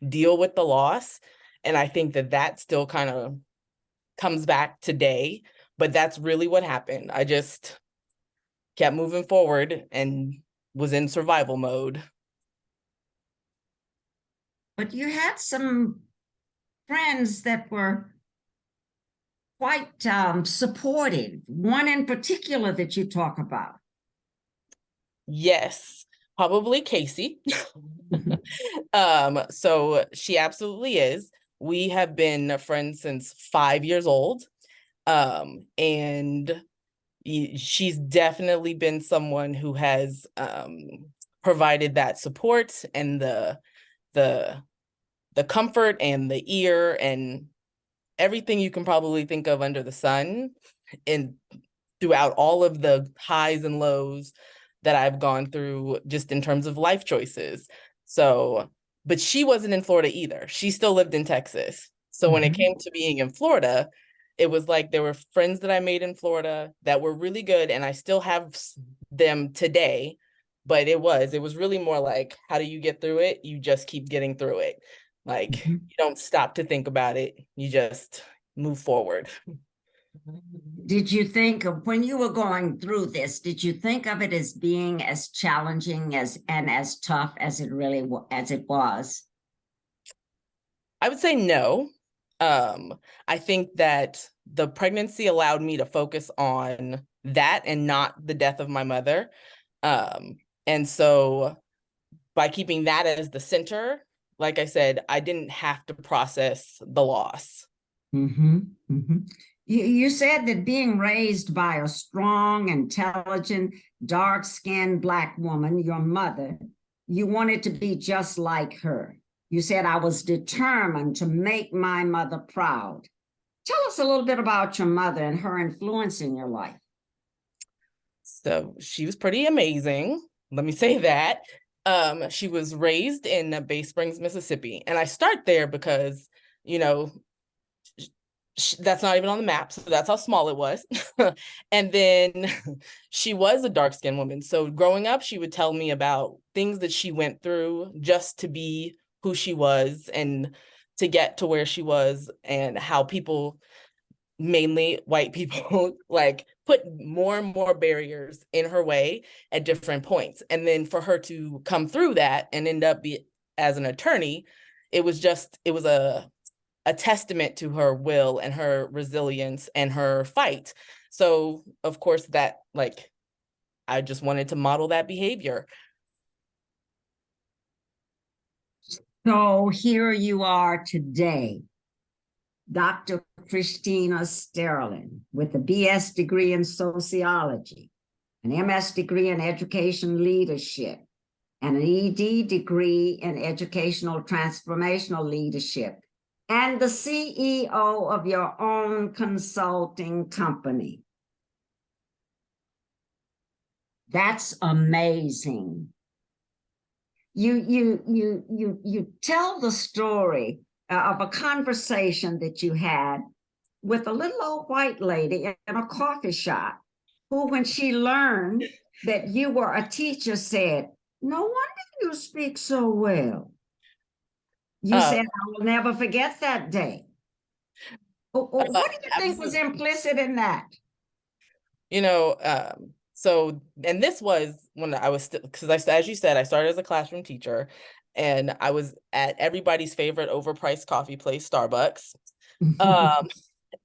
deal with the loss. And I think that still kind of comes back today, but that's really what happened. I just kept moving forward and was in survival mode. But you had some friends that were quite supportive, one in particular that you talk about. Yes, probably Casey. So she absolutely is. We have been friends since 5 years old. And she's definitely been someone who has provided that support and the comfort and the ear and everything you can probably think of under the sun, and throughout all of the highs and lows that I've gone through just in terms of life choices. So, but she wasn't in Florida either. She still lived in Texas. So when it came to being in Florida, it was like there were friends that I made in Florida that were really good, and I still have them today. But it was really more like, how do you get through it? You just keep getting through it. Like you don't stop to think about it. You just move forward. Did you think of, when you were going through this, did you think of it as being as challenging and as tough as it was? I would say no. I think that the pregnancy allowed me to focus on that and not the death of my mother. And so by keeping that as the center, like I said, I didn't have to process the loss. You said that being raised by a strong, intelligent, dark-skinned Black woman, your mother, you wanted to be just like her. You said, I was determined to make my mother proud. Tell us a little bit about your mother and her influence in your life. So she was pretty amazing. Let me say that. She was raised in Bay Springs, Mississippi. And I start there because, that's not even on the map. So that's how small it was. And then she was a dark-skinned woman. So growing up, she would tell me about things that she went through just to be who she was and to get to where she was, and how people, mainly white people, like put more and more barriers in her way at different points. And then for her to come through that and end up as an attorney, it was a testament to her will and her resilience and her fight. So of course that, like, I just wanted to model that behavior. So here you are today. Dr. Kristina Sterling with a BS degree in sociology, an MS degree in education leadership, and an ED degree in educational transformational leadership, and the CEO of your own consulting company. That's amazing. You tell the story of a conversation that you had with a little old white lady in a coffee shop, who, when she learned that you were a teacher, said, "No wonder you speak so well." You said, "I will never forget that day." What do you think was implicit in that? You know, so, and this was when I was still, because as you said, I started as a classroom teacher, and I was at everybody's favorite overpriced coffee place, Starbucks.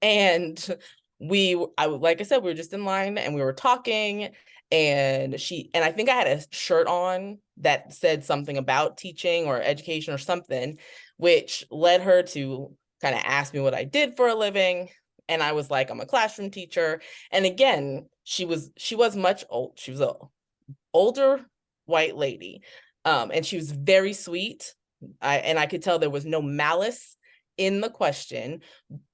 And like I said, we were just in line and we were talking, and I think I had a shirt on that said something about teaching or education or something, which led her to kind of ask me what I did for a living. And I was like, I'm a classroom teacher. And again, she was much old. She was an older white lady. And she was very sweet. And I could tell there was no malice in the question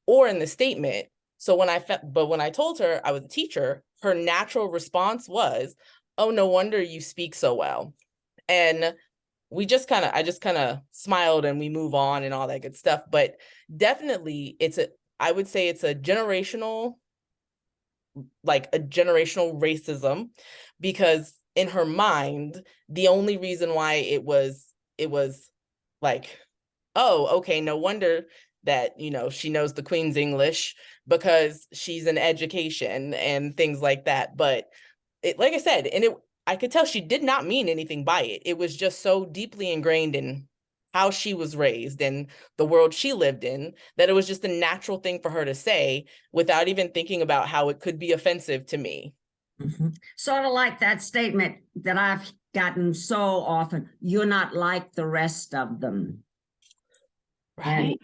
or in the statement. So when I told her I was a teacher, her natural response was, "Oh, no wonder you speak so well." And I just kind of smiled and we move on and all that good stuff. But definitely I would say it's a generational racism, because in her mind, the only reason why it was like, oh, okay, no wonder that, she knows the Queen's English because she's in education and things like that. But like I said, I could tell she did not mean anything by it. It was just so deeply ingrained in how she was raised and the world she lived in, that it was just a natural thing for her to say without even thinking about how it could be offensive to me. Mm-hmm. Sort of like that statement that I've gotten so often: "You're not like the rest of them." Right.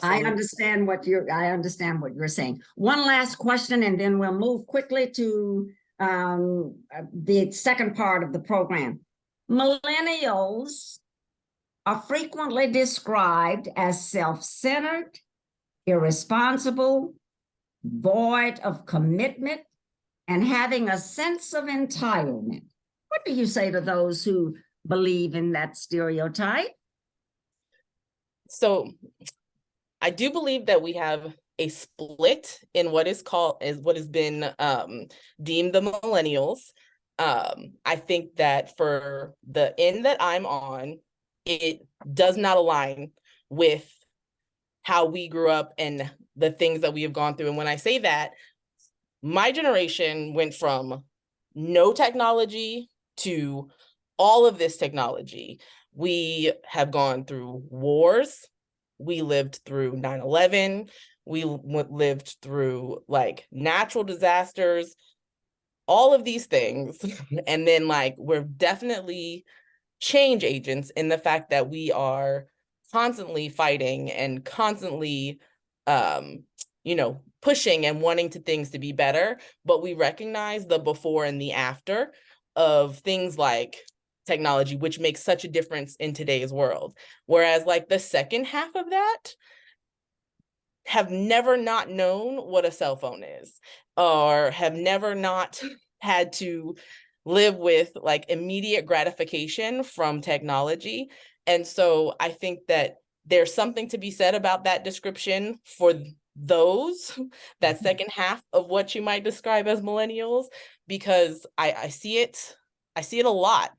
I understand what you're saying. One last question, and then we'll move quickly to the second part of the program. Millennials are frequently described as self-centered, irresponsible, void of commitment, and having a sense of entitlement. What do you say to those who believe in that stereotype? So I do believe that we have a split in what has been deemed the millennials. I think that for the end that I'm on, it does not align with how we grew up and the things that we have gone through. And when I say that, my generation went from no technology to all of this technology. We have gone through wars. We lived through 9/11. We lived through natural disasters, all of these things. And then we're definitely change agents in the fact that we are constantly fighting and constantly, pushing and wanting things to be better. But we recognize the before and the after of things like technology, which makes such a difference in today's world. Whereas the second half of that have never not known what a cell phone is, or have never not had to live with immediate gratification from technology. And so I think that there's something to be said about that description for those, that second half of what you might describe as millennials, because I see it a lot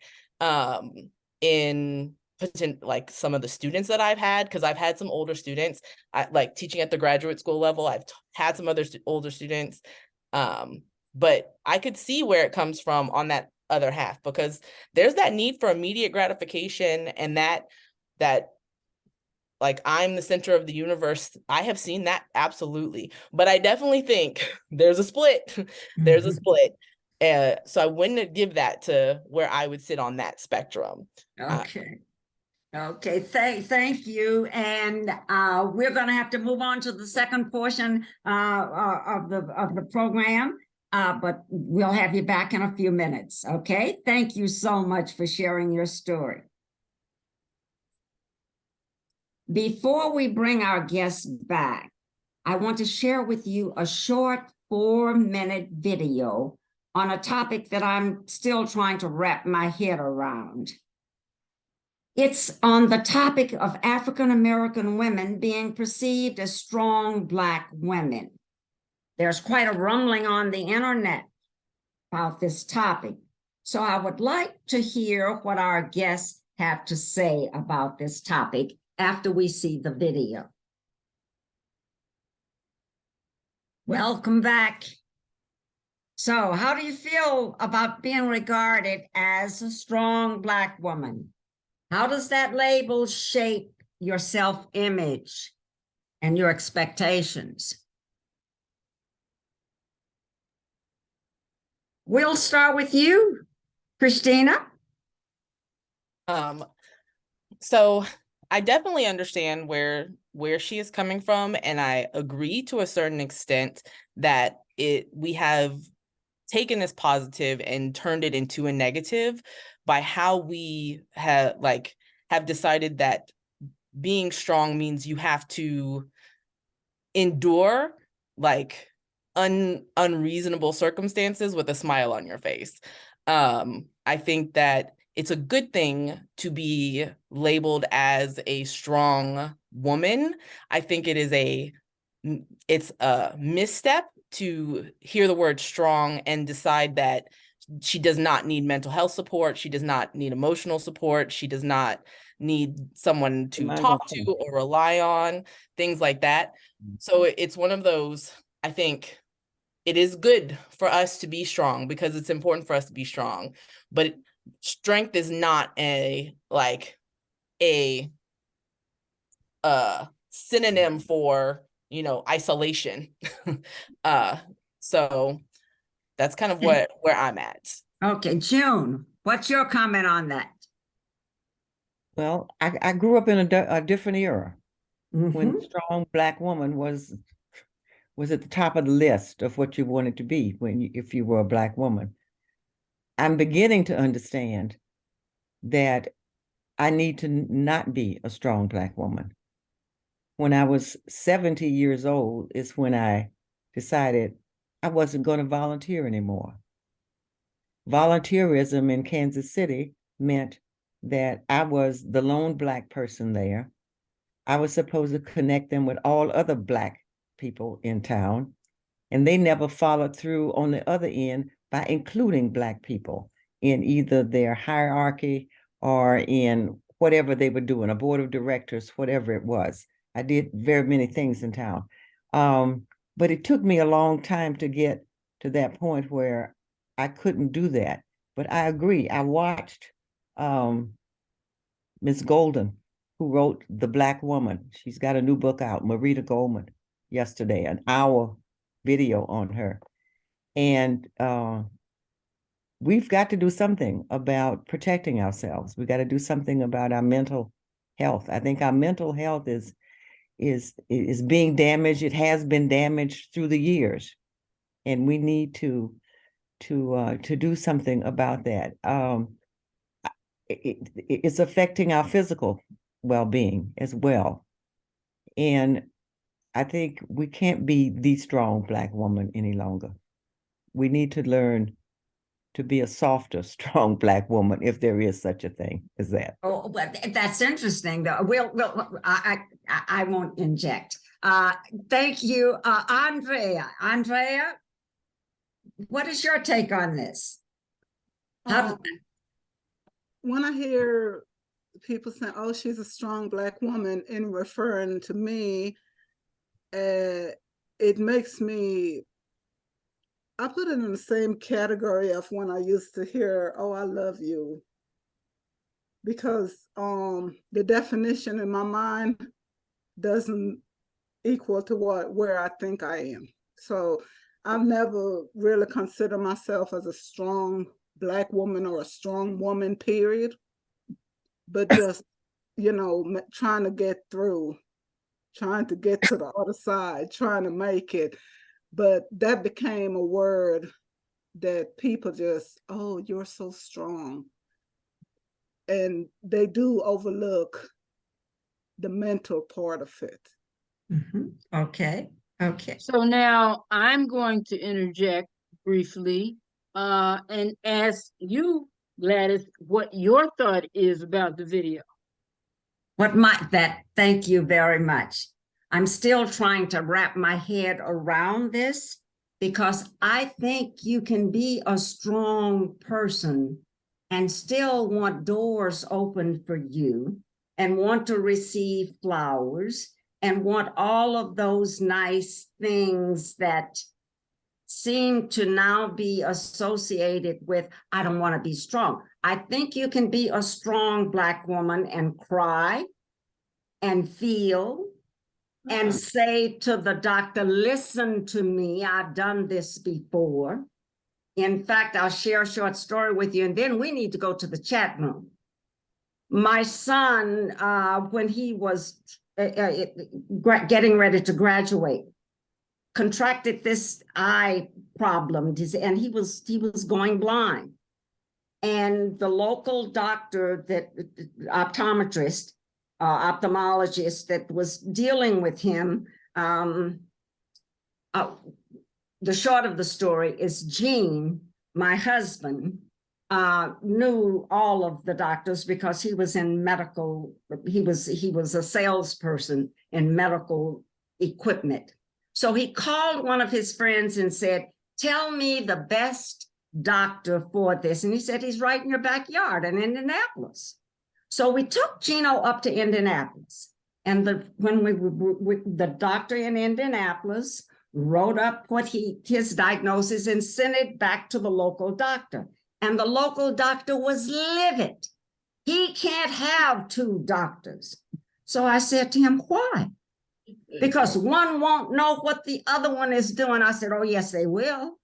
in some of the students that I've had, because I've had some older students. I teaching at the graduate school level. I've had some other older students, but I could see where it comes from on that other half, because there's that need for immediate gratification, and that I'm the center of the universe. I have seen that, absolutely. But I definitely think there's a split. There's a split. So I wouldn't give that to where I would sit on that spectrum. Okay. Okay, thank you. And we're going to have to move on to the second portion of the program, but we'll have you back in a few minutes. Okay, thank you so much for sharing your story. Before we bring our guests back, I want to share with you a short 4-minute video on a topic that I'm still trying to wrap my head around. It's on the topic of African-American women being perceived as strong Black women. There's quite a rumbling on the internet about this topic. So I would like to hear what our guests have to say about this topic after we see the video. Welcome back. So how do you feel about being regarded as a strong Black woman? How does that label shape your self-image and your expectations? We'll start with you, Kristina. So I definitely understand where she is coming from, and I agree to a certain extent that we have taken this positive and turned it into a negative by how we have decided that being strong means you have to endure like unreasonable circumstances with a smile on your face. I think that it's a good thing to be labeled as a strong woman. I think it's a misstep to hear the word strong and decide that she does not need mental health support. She does not need emotional support. She does not need someone to talk to or rely on, things like that. So it's one of those, I think it is good for us to be strong because it's important for us to be strong, but strength is not a synonym for, isolation. So that's kind of where I'm at. Okay, June, what's your comment on that? Well, I grew up in a different era when the strong Black woman was at the top of the list of what you wanted to be if you were a Black woman. I'm beginning to understand that I need to not be a strong Black woman. When I was 70 years old is when I decided I wasn't going to volunteer anymore. Volunteerism in Kansas City meant that I was the lone Black person there. I was supposed to connect them with all other Black people in town, and they never followed through on the other end by including Black people in either their hierarchy or in whatever they were doing, a board of directors, whatever it was. I did very many things in town. But it took me a long time to get to that point where I couldn't do that. But I agree. I watched Miss Golden, who wrote The Black Woman. She's got a new book out, Marita Goldman, yesterday, an hour video on her. And we've got to do something about protecting ourselves. We got to do something about our mental health. I think our mental health is being damaged. It has been damaged through the years, and we need to do something about that. It's affecting our physical well-being as well, and I think we can't be the strong Black woman any longer. We need to learn to be a softer, strong Black woman, if there is such a thing as that. Oh, but that's interesting, though. I won't inject. Thank you, Andrea. Andrea, what is your take on this? When I hear people saying, "Oh, she's a strong Black woman," in referring to me, it makes me. I put it in the same category of when I used to hear, "Oh, I love you," because the definition in my mind doesn't equal to where I think I am. So I've never really considered myself as a strong Black woman or a strong woman, period. But just, you know, trying to get through, trying to get to the other side, trying to make it. But that became a word that people just, oh, you're so strong. And they do overlook the mental part of it. Okay. Okay. So now I'm going to interject briefly and ask you, Gladys, what your thought is about the video. Thank you very much. I'm still trying to wrap my head around this, because I think you can be a strong person and still want doors open for you and want to receive flowers and want all of those nice things that seem to now be associated with, I don't want to be strong. I think you can be a strong Black woman and cry and feel and say to the doctor, listen to me, I've done this before. In fact, I'll share a short story with you, and then we need to go to the chat room. My son, when he was getting ready to graduate, contracted this eye problem, and he was going blind. And the local doctor, optometrist, ophthalmologist that was dealing with him, the short of the story is Gene, my husband, knew all of the doctors because he was in medical, he was a salesperson in medical equipment. So he called one of his friends and said, tell me the best doctor for this. And he said, he's right in your backyard in Indianapolis. So we took Gino up to Indianapolis. And the doctor in Indianapolis wrote up his diagnosis and sent it back to the local doctor. And the local doctor was livid. He can't have two doctors. So I said to him, why? Because one won't know what the other one is doing. I said, oh, yes, they will.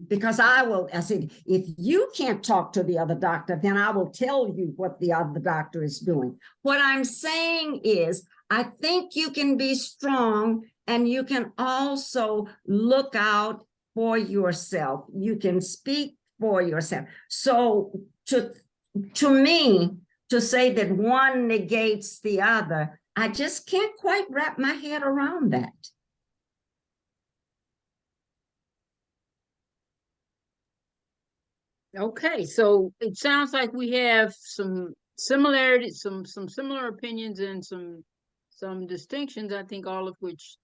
Because I said, if you can't talk to the other doctor, then I will tell you what the other doctor is doing. What I'm saying is, I think you can be strong and you can also look out for yourself. You can speak for yourself. So to me, to say that one negates the other, I just can't quite wrap my head around that. Okay, so it sounds like we have some similarities, some similar opinions and some distinctions, I think all of which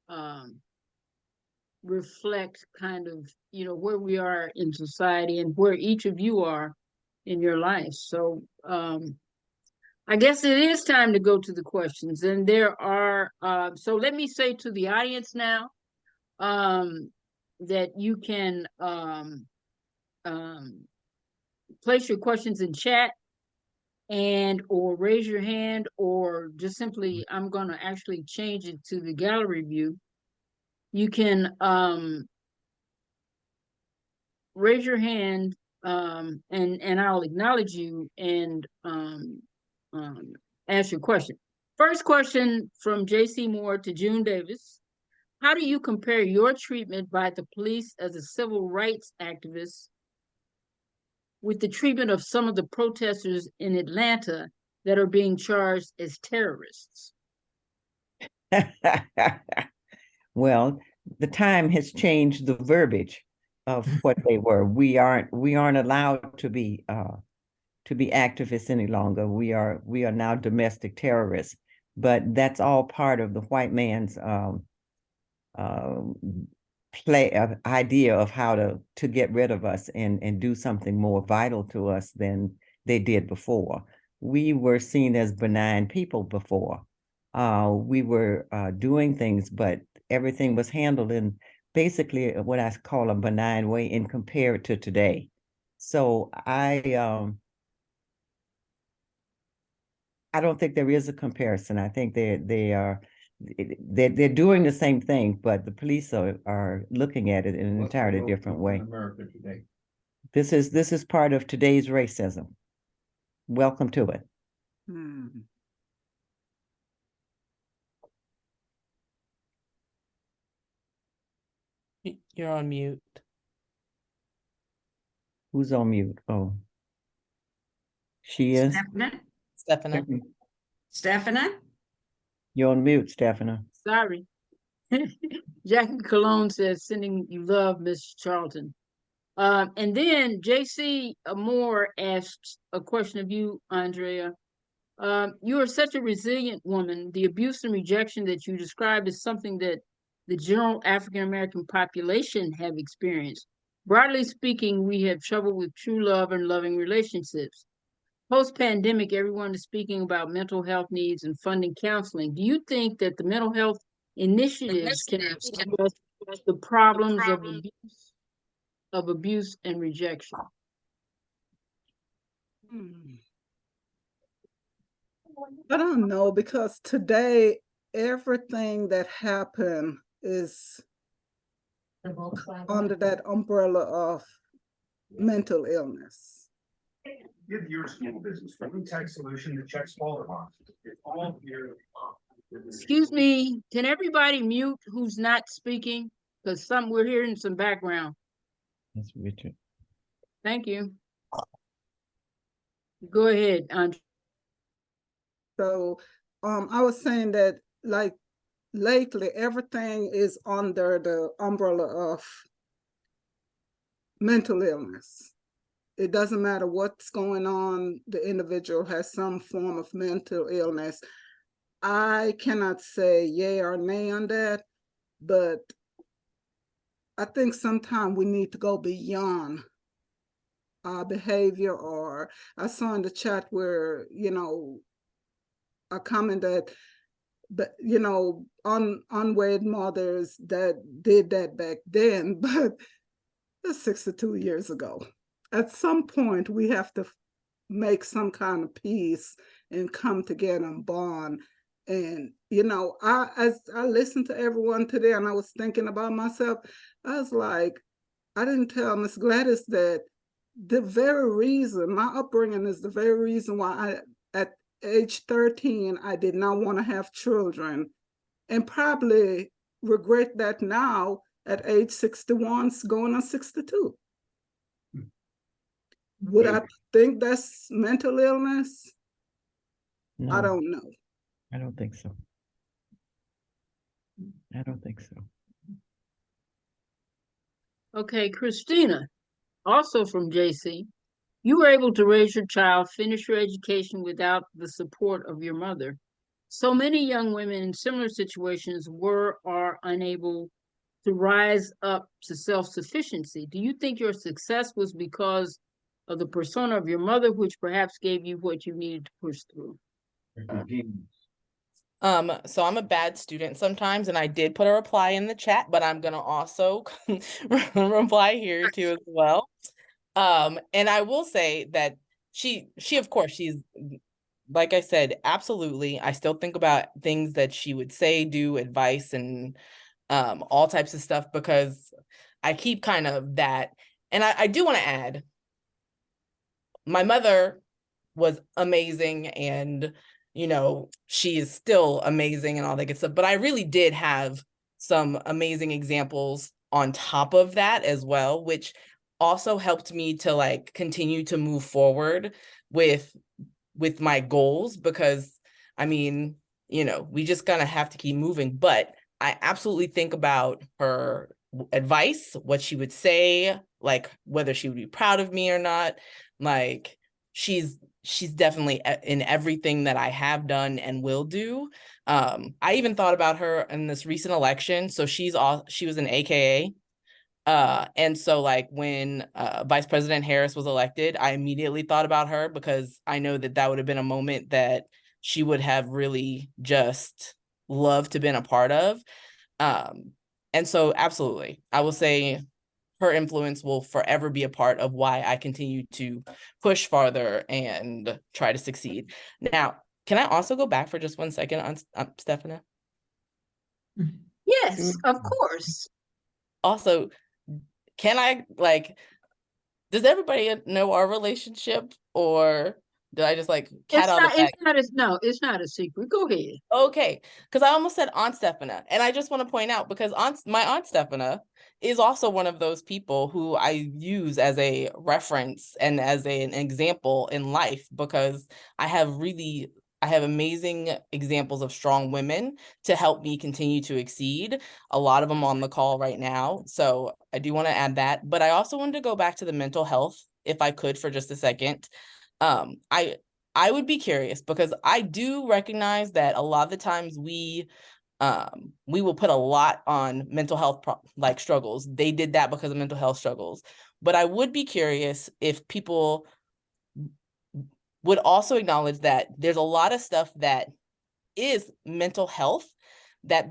reflect kind of, you know, where we are in society and where each of you are in your life. So I guess it is time to go to the questions. And there are, so let me say to the audience now that you can place your questions in chat and or raise your hand, or just simply, I'm going to actually change it to the gallery view. You can raise your hand and I'll acknowledge you and ask your question. First question from J.C. Moore to June Davis. How do you compare your treatment by the police as a civil rights activist with the treatment of some of the protesters in Atlanta that are being charged as terrorists? Well, the time has changed the verbiage of what they were. We aren't allowed to be activists any longer. We are now domestic terrorists. But that's all part of the white man's idea of how to get rid of us and do something more vital to us than they did before. We were seen as benign people before. We were doing things, but everything was handled in basically what I call a benign way in compared to today. So I don't think there is a comparison. I think they're doing the same thing, but the police are looking at it in an entirely different way. America today. This is part of today's racism. Welcome to it. You're on mute. Who's on mute? Oh, she is. Stephanie. Stephanie? You're on mute, Stephanie. Sorry. Jackie Cologne says, sending you love, Miss Charlton. And then JC Moore asked a question of you, Andrea. You are such a resilient woman. The abuse and rejection that you describe is something that the general African-American population have experienced. Broadly speaking, we have trouble with true love and loving relationships. Post-pandemic, everyone is speaking about mental health needs and funding counseling. Do you think that the mental health initiatives can address the problems of abuse and rejection? I don't know, because today everything that happened is under that umbrella of mental illness. Give your school business from tech solution that checks smaller boxes. It's all here. Excuse me, can everybody mute who's not speaking? Because we're hearing some background. That's Richard. Thank you. Go ahead, Andre. So I was saying that, like, lately everything is under the umbrella of mental illness. It doesn't matter what's going on, the individual has some form of mental illness. I cannot say yay or nay on that, but I think sometimes we need to go beyond our behavior. Or I saw in the chat where, you know, a comment that, you know, unwed mothers that did that back then, but that's 62 years ago. At some point, we have to make some kind of peace and come together and bond. And, you know, as I listened to everyone today and I was thinking about myself, I was like, I didn't tell Miss Gladys that the very reason, my upbringing is the very reason why at age 13, I did not want to have children, and probably regret that now at age 61, going on 62. Would I think that's mental illness? No, I don't know. I don't think so. I don't think so. Okay, Kristina, also from JC. You were able to raise your child, finish your education without the support of your mother. So many young women in similar situations were or are unable to rise up to self-sufficiency. Do you think your success was because of the persona of your mother, which perhaps gave you what you needed to push through? So I'm a bad student sometimes, and I did put a reply in the chat, but I'm gonna also reply here too as well. And I will say that she of course, she's, like I said, absolutely. I still think about things that she would say, do, advice, and all types of stuff, because I keep kind of that. And I do want to add, my mother was amazing, and, you know, she is still amazing and all that good stuff. But I really did have some amazing examples on top of that as well, which also helped me to like continue to move forward with my goals, because I mean, you know, we just gonna have to keep moving. But I absolutely think about her advice, what she would say, like whether she would be proud of me or not. Like she's definitely in everything that I have done and will do. I even thought about her in this recent election. So she was an AKA. And so like when Vice President Harris was elected, I immediately thought about her, because I know that would have been a moment that she would have really just loved to been a part of. And so absolutely, I will say her influence will forever be a part of why I continue to push farther and try to succeed. Now, can I also go back for just 1 second on Stephanie? Yes, of course. Also, can I, like, does everybody know our relationship, or did I just like cat out of the bag? It's not a secret. Go ahead. Okay, because I almost said Aunt Stephanie, and I just want to point out, because my Aunt Stephanie is also one of those people who I use as a reference and as an example in life, because I have amazing examples of strong women to help me continue to exceed, a lot of them on the call right now. So I do want to add that, but I also wanted to go back to the mental health, if I could, for just a second. I would be curious, because I do recognize that a lot of the times we will put a lot on mental health like struggles. They did that because of mental health struggles. But I would be curious if people would also acknowledge that there's a lot of stuff that is mental health that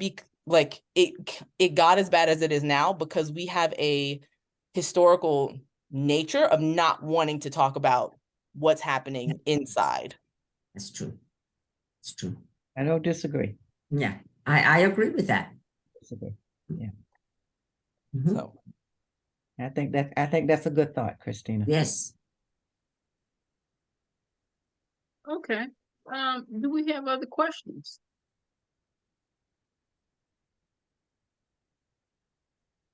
it got as bad as it is now because we have a historical nature of not wanting to talk about what's happening inside. That's true. It's true. I don't disagree. Yeah, I agree with that. Disagree. Yeah. Mhm. So I think that's a good thought, Kristina. Yes. Okay. Do we have other questions?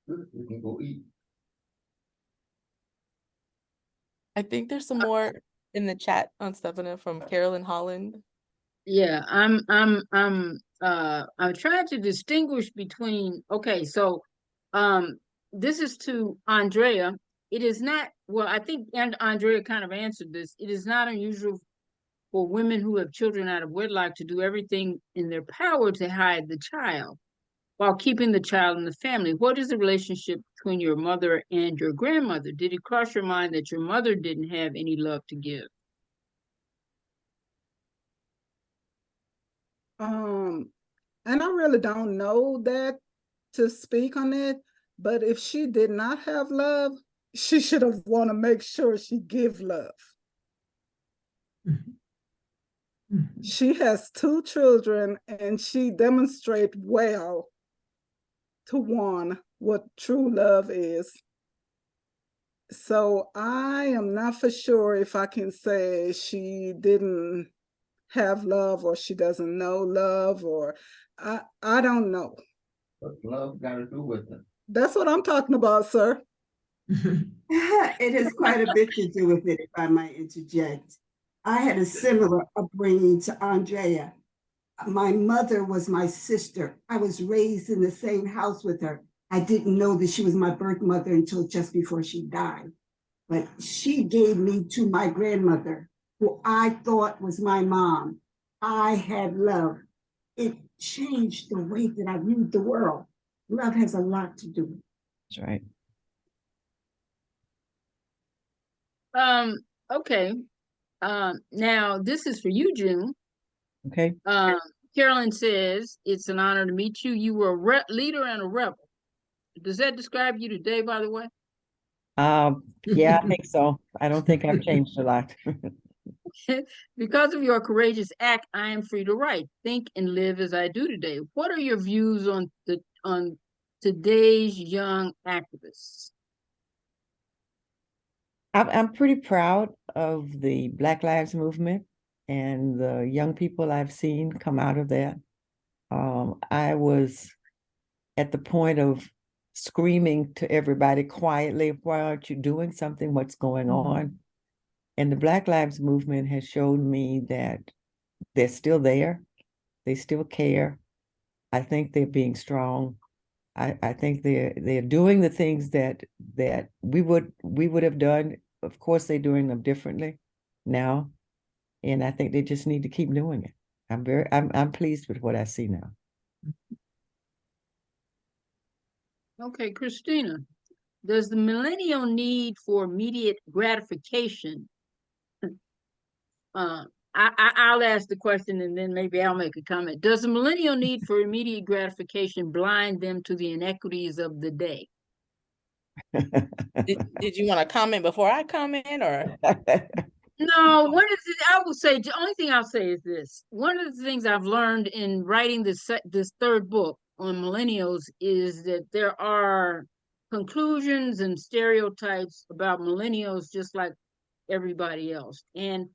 We can go eat. I think there's some more in the chat on Stephanie from Carolyn Holland. Yeah, I'm trying to distinguish between, okay, so this is to Andrea. It is not, well, I think, and Andrea kind of answered this. It is not unusual for women who have children out of wedlock to do everything in their power to hide the child while keeping the child in the family. What is the relationship between your mother and your grandmother? Did it cross your mind that your mother didn't have any love to give? And I really don't know that to speak on it, but if she did not have love, she should have want to make sure she give love. She has 2 children and she demonstrate well to one what true love is. So I am not for sure if I can say she didn't have love or she doesn't know love, or I don't know. What love got to do with it? That's what I'm talking about, sir. It has quite a bit to do with it, if I might interject. I had a similar upbringing to Andrea. My mother was my sister. I was raised in the same house with her. I didn't know that she was my birth mother until just before she died. But she gave me to my grandmother, who I thought was my mom. I had love. It changed the way that I viewed the world. Love has a lot to do with it. That's right. Okay. Now this is for you, June. Okay. Carolyn says, it's an honor to meet you. You were a leader and a rebel. Does that describe you today, by the way? Yeah, I think so. I don't think I've changed a lot. Because of your courageous act, I am free to write, think, and live as I do today. What are your views on today's young activists? I'm pretty proud of the Black Lives Movement and the young people I've seen come out of that. I was at the point of screaming to everybody quietly, why aren't you doing something? What's going on? And the Black Lives Movement has shown me that they're still there. They still care. I think they're being strong. I think they're doing the things that we would have done. Of course, they're doing them differently now, and I think they just need to keep doing it. I'm pleased with what I see now. Okay, Kristina, does the millennial need for immediate gratification? I'll ask the question and then maybe I'll make a comment. Does the millennial need for immediate gratification blind them to the inequities of the day? Did you want to comment before I comment, or? No, I will say, the only thing I'll say is this. One of the things I've learned in writing this 3rd book on millennials is that there are conclusions and stereotypes about millennials just like everybody else. And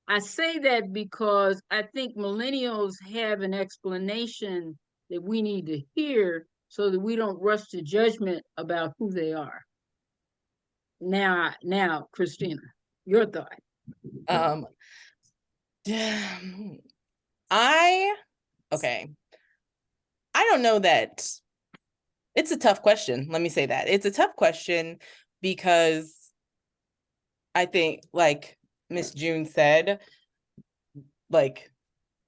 I say that because I think millennials have an explanation that we need to hear so that we don't rush to judgment about who they are. Now, Kristina, your thought. Okay. I don't know that it's a tough question. Let me say that. It's a tough question because I think, like Miss June said, like,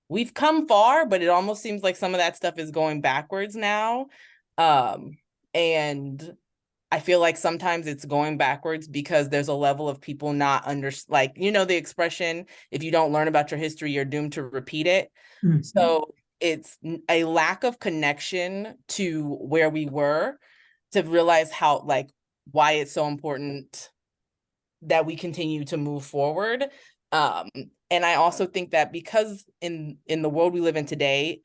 we've come far, but it almost seems like some of that stuff is going backwards now. And I feel like sometimes it's going backwards because there's a level of people not like, you know, the expression, if you don't learn about your history, you're doomed to repeat it. Mm-hmm. So it's a lack of connection to where we were to realize how, like, why it's so important that we continue to move forward. And I also think that because in the world we live in today,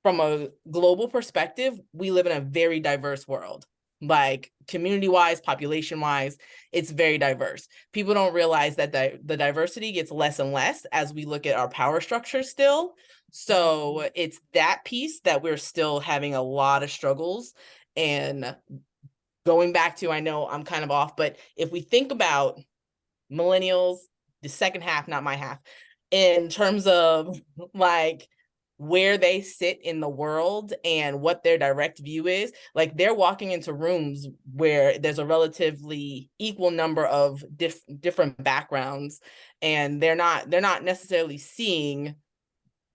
from a global perspective, we live in a very diverse world. Like, community-wise, population-wise, it's very diverse. People don't realize that the diversity gets less and less as we look at our power structure still. So it's that piece that we're still having a lot of struggles. And going back to, I know I'm kind of off, but if we think about millennials, the second half, not my half, in terms of like where they sit in the world and what their direct view is, like, they're walking into rooms where there's a relatively equal number of different backgrounds, and they're not necessarily seeing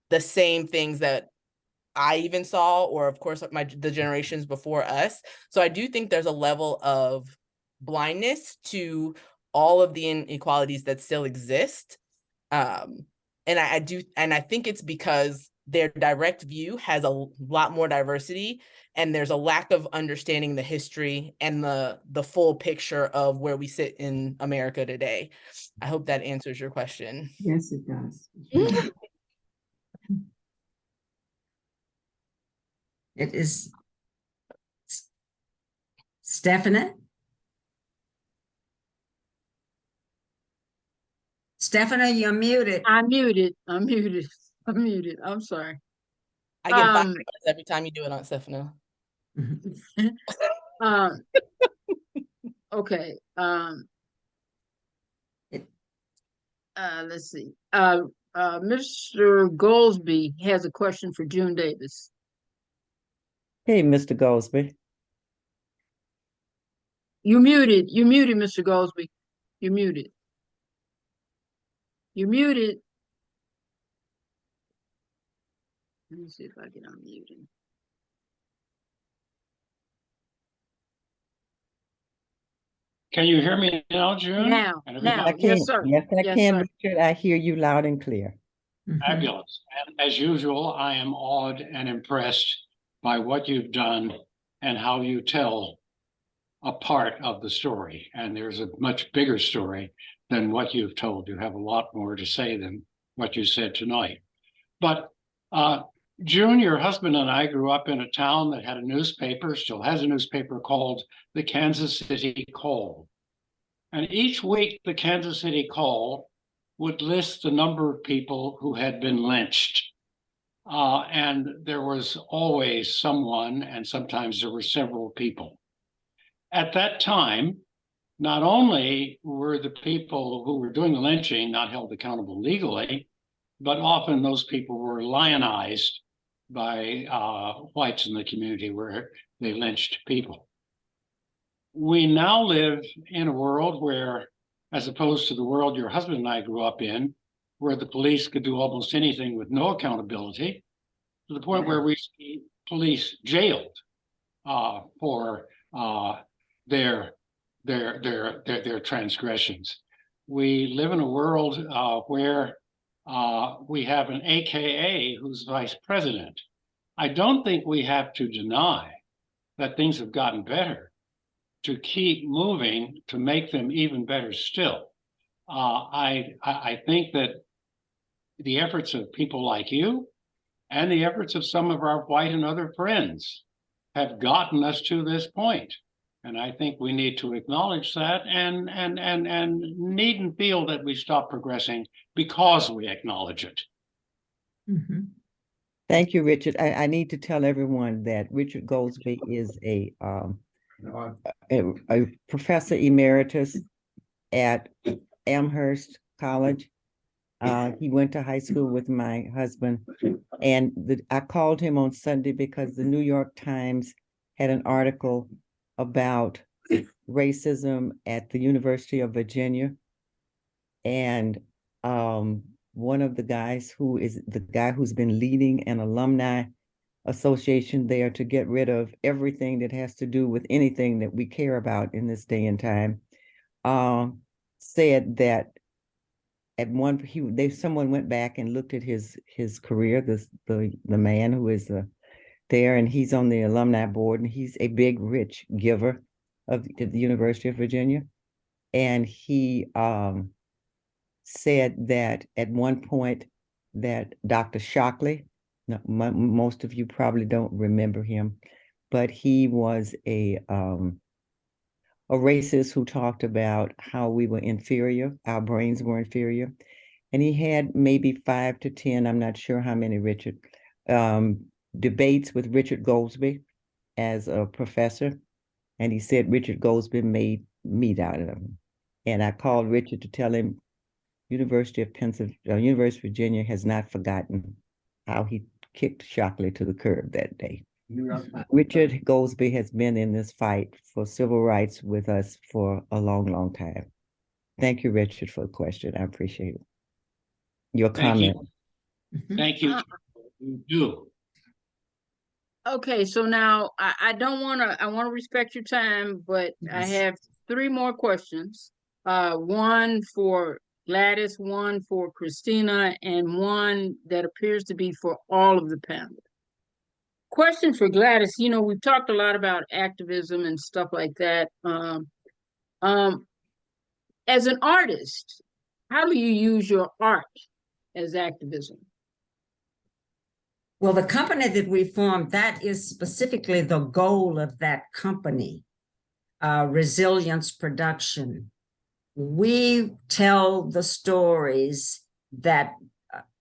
the same things that I even saw, or of course the generations before us. So I do think there's a level of blindness to all of the inequalities that still exist. And I think it's because their direct view has a lot more diversity, and there's a lack of understanding the history and the full picture of where we sit in America today. I hope that answers your question. Yes, it does. It is Stephanie. Stephanie, you're muted. I'm muted. I'm sorry. I get 5 minutes every time you do it, Aunt Stephanie. Okay. Let's see. Mr. Goldsby has a question for June Davis. Hey, Mr. Goldsby. You muted, Mr. Goldsby. You're muted. You're muted. Let me see if I can unmute him. Can you hear me now, June? Now. Yes, sir. Yes, I can, Richard. I hear you loud and clear. Fabulous. And as usual, I am awed and impressed by what you've done and how you tell a part of the story. And there's a much bigger story than what you've told. You have a lot more to say than what you said tonight. But June, your husband and I grew up in a town that had a newspaper, still has a newspaper, called the Kansas City Call. And each week, the Kansas City Call would list the number of people who had been lynched. And there was always someone, and sometimes there were several people. At that time, not only were the people who were doing the lynching not held accountable legally, but often those people were lionized by whites in the community where they lynched people. We now live in a world where, as opposed to the world your husband and I grew up in, where the police could do almost anything with no accountability, to the point where we see police jailed for their transgressions. We live in a world where we have an AKA who's vice president. I don't think we have to deny that things have gotten better, to keep moving to make them even better still. I think that the efforts of people like you and the efforts of some of our white and other friends have gotten us to this point. And I think we need to acknowledge that and needn't feel that we stop progressing because we acknowledge it. Mm-hmm. Thank you, Richard. I need to tell everyone that Richard Goldsby is a professor emeritus at Amherst College. He went to high school with my husband, and I called him on Sunday because the New York Times had an article about racism at the University of Virginia. And one of the guys who is the guy who's been leading an alumni association there to get rid of everything that has to do with anything that we care about in this day and time, said that at one someone went back and looked at his career, the man who is there, and he's on the alumni board, and he's a big rich giver of the University of Virginia, and he said that at one point that Dr. Shockley, most of you probably don't remember him, but he was a racist who talked about how we were inferior, our brains were inferior. And he had maybe 5 to 10, I'm not sure how many, Richard, debates with Richard Goldsby as a professor. And he said Richard Goldsby made meat out of him. And I called Richard to tell him University of Virginia has not forgotten how he kicked Shockley to the curb that day. Richard Goldsby has been in this fight for civil rights with us for a long, long time. Thank you, Richard, for the question. I appreciate it. Your comment. Thank you. You do. Okay, so now I don't want to, I want to respect your time, but I have 3 more questions. One for Gladys, one for Kristina, and one that appears to be for all of the panel. Question for Gladys, you know, we've talked a lot about activism and stuff like that. As an artist, how do you use your art as activism? Well, the company that we formed, that is specifically the goal of that company, Resilience Production. We tell the stories that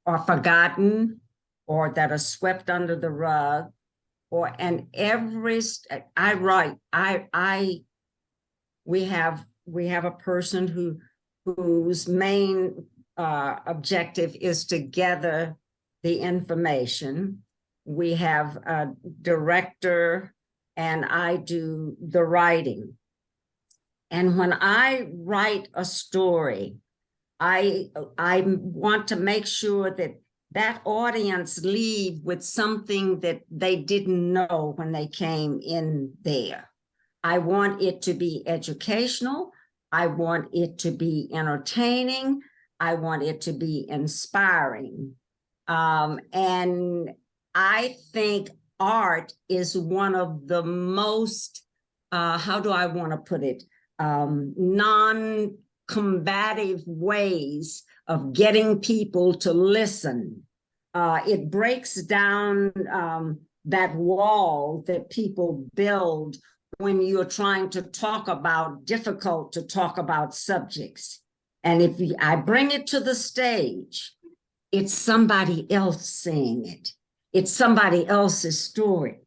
are forgotten or that are swept under the rug, we have a person whose main objective is to gather the information. We have a director, and I do the writing. And when I write a story, I want to make sure that audience leave with something that they didn't know when they came in there. I want it to be educational. I want it to be entertaining. I want it to be inspiring. And I think art is one of the most, how do I want to put it, non-combative ways of getting people to listen. It breaks down that wall that people build when you're trying to talk about difficult to talk about subjects. And if I bring it to the stage, it's somebody else saying it. It's somebody else's story.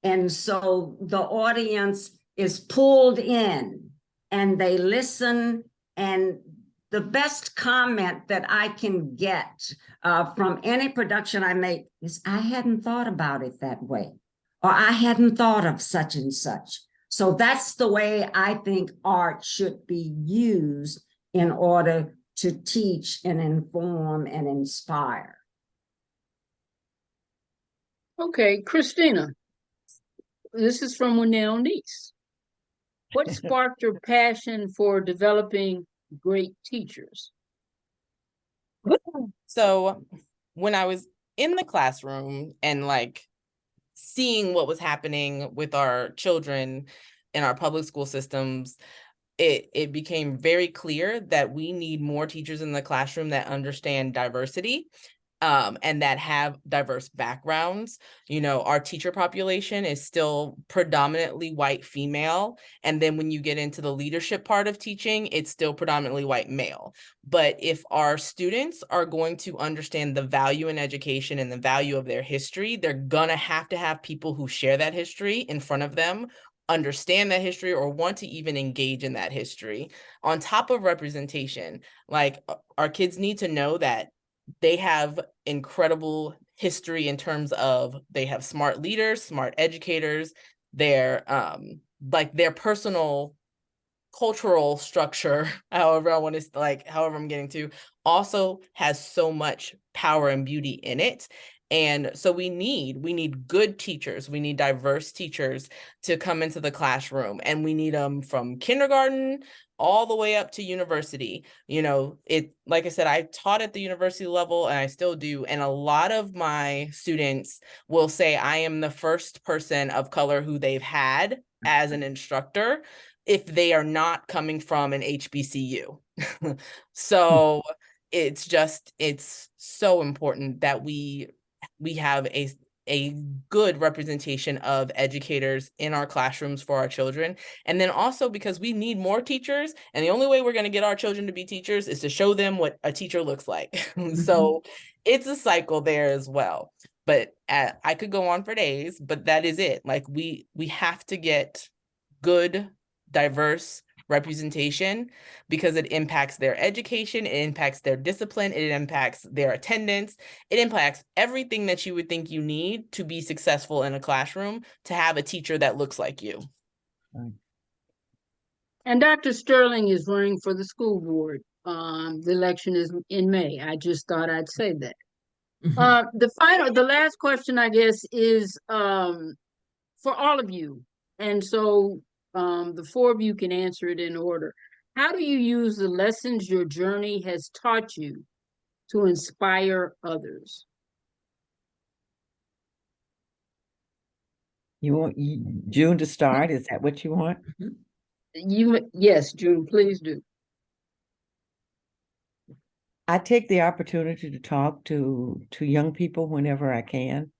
And so the audience is pulled in and they listen. And the best comment that I can get from any production I make is, I hadn't thought about it that way, or I hadn't thought of such and such. So that's the way I think art should be used in order to teach and inform and inspire. Okay, Kristina, this is from Winnell Niece. What sparked your passion for developing great teachers? So when I was in the classroom and like seeing what was happening with our children in our public school systems, it became very clear that we need more teachers in the classroom that understand diversity and that have diverse backgrounds. You know, our teacher population is still predominantly white female. And then when you get into the leadership part of teaching, it's still predominantly white male. But if our students are going to understand the value in education and the value of their history, they're gonna have to have people who share that history in front of them, understand that history, or want to even engage in that history. On top of representation, like our kids need to know that they have incredible history in terms of they have smart leaders, smart educators, their like their personal cultural structure, however I want to however I'm getting to, also has so much power and beauty in it. And so we need good teachers. We need diverse teachers to come into the classroom, and we need them from kindergarten all the way up to university. You know, like I said, I taught at the university level and I still do. And a lot of my students will say I am the first person of color who they've had as an instructor if they are not coming from an HBCU. So it's so important that we have a good representation of educators in our classrooms for our children. And then also because we need more teachers, and the only way we're going to get our children to be teachers is to show them what a teacher looks like. So it's a cycle there as well. But I could go on for days, but that is it. Like we have to get good, diverse representation, because it impacts their education, it impacts their discipline, it impacts their attendance, it impacts everything that you would think you need to be successful in a classroom, to have a teacher that looks like you. And Dr. Sterling is running for the school board. The election is in May. I just thought I'd say that. The last question, I guess, is for all of you. And so the four of you can answer it in order. How do you use the lessons your journey has taught you to inspire others? You want June to start? Is that what you want? Yes, June, please do. I take the opportunity to talk to young people whenever I can.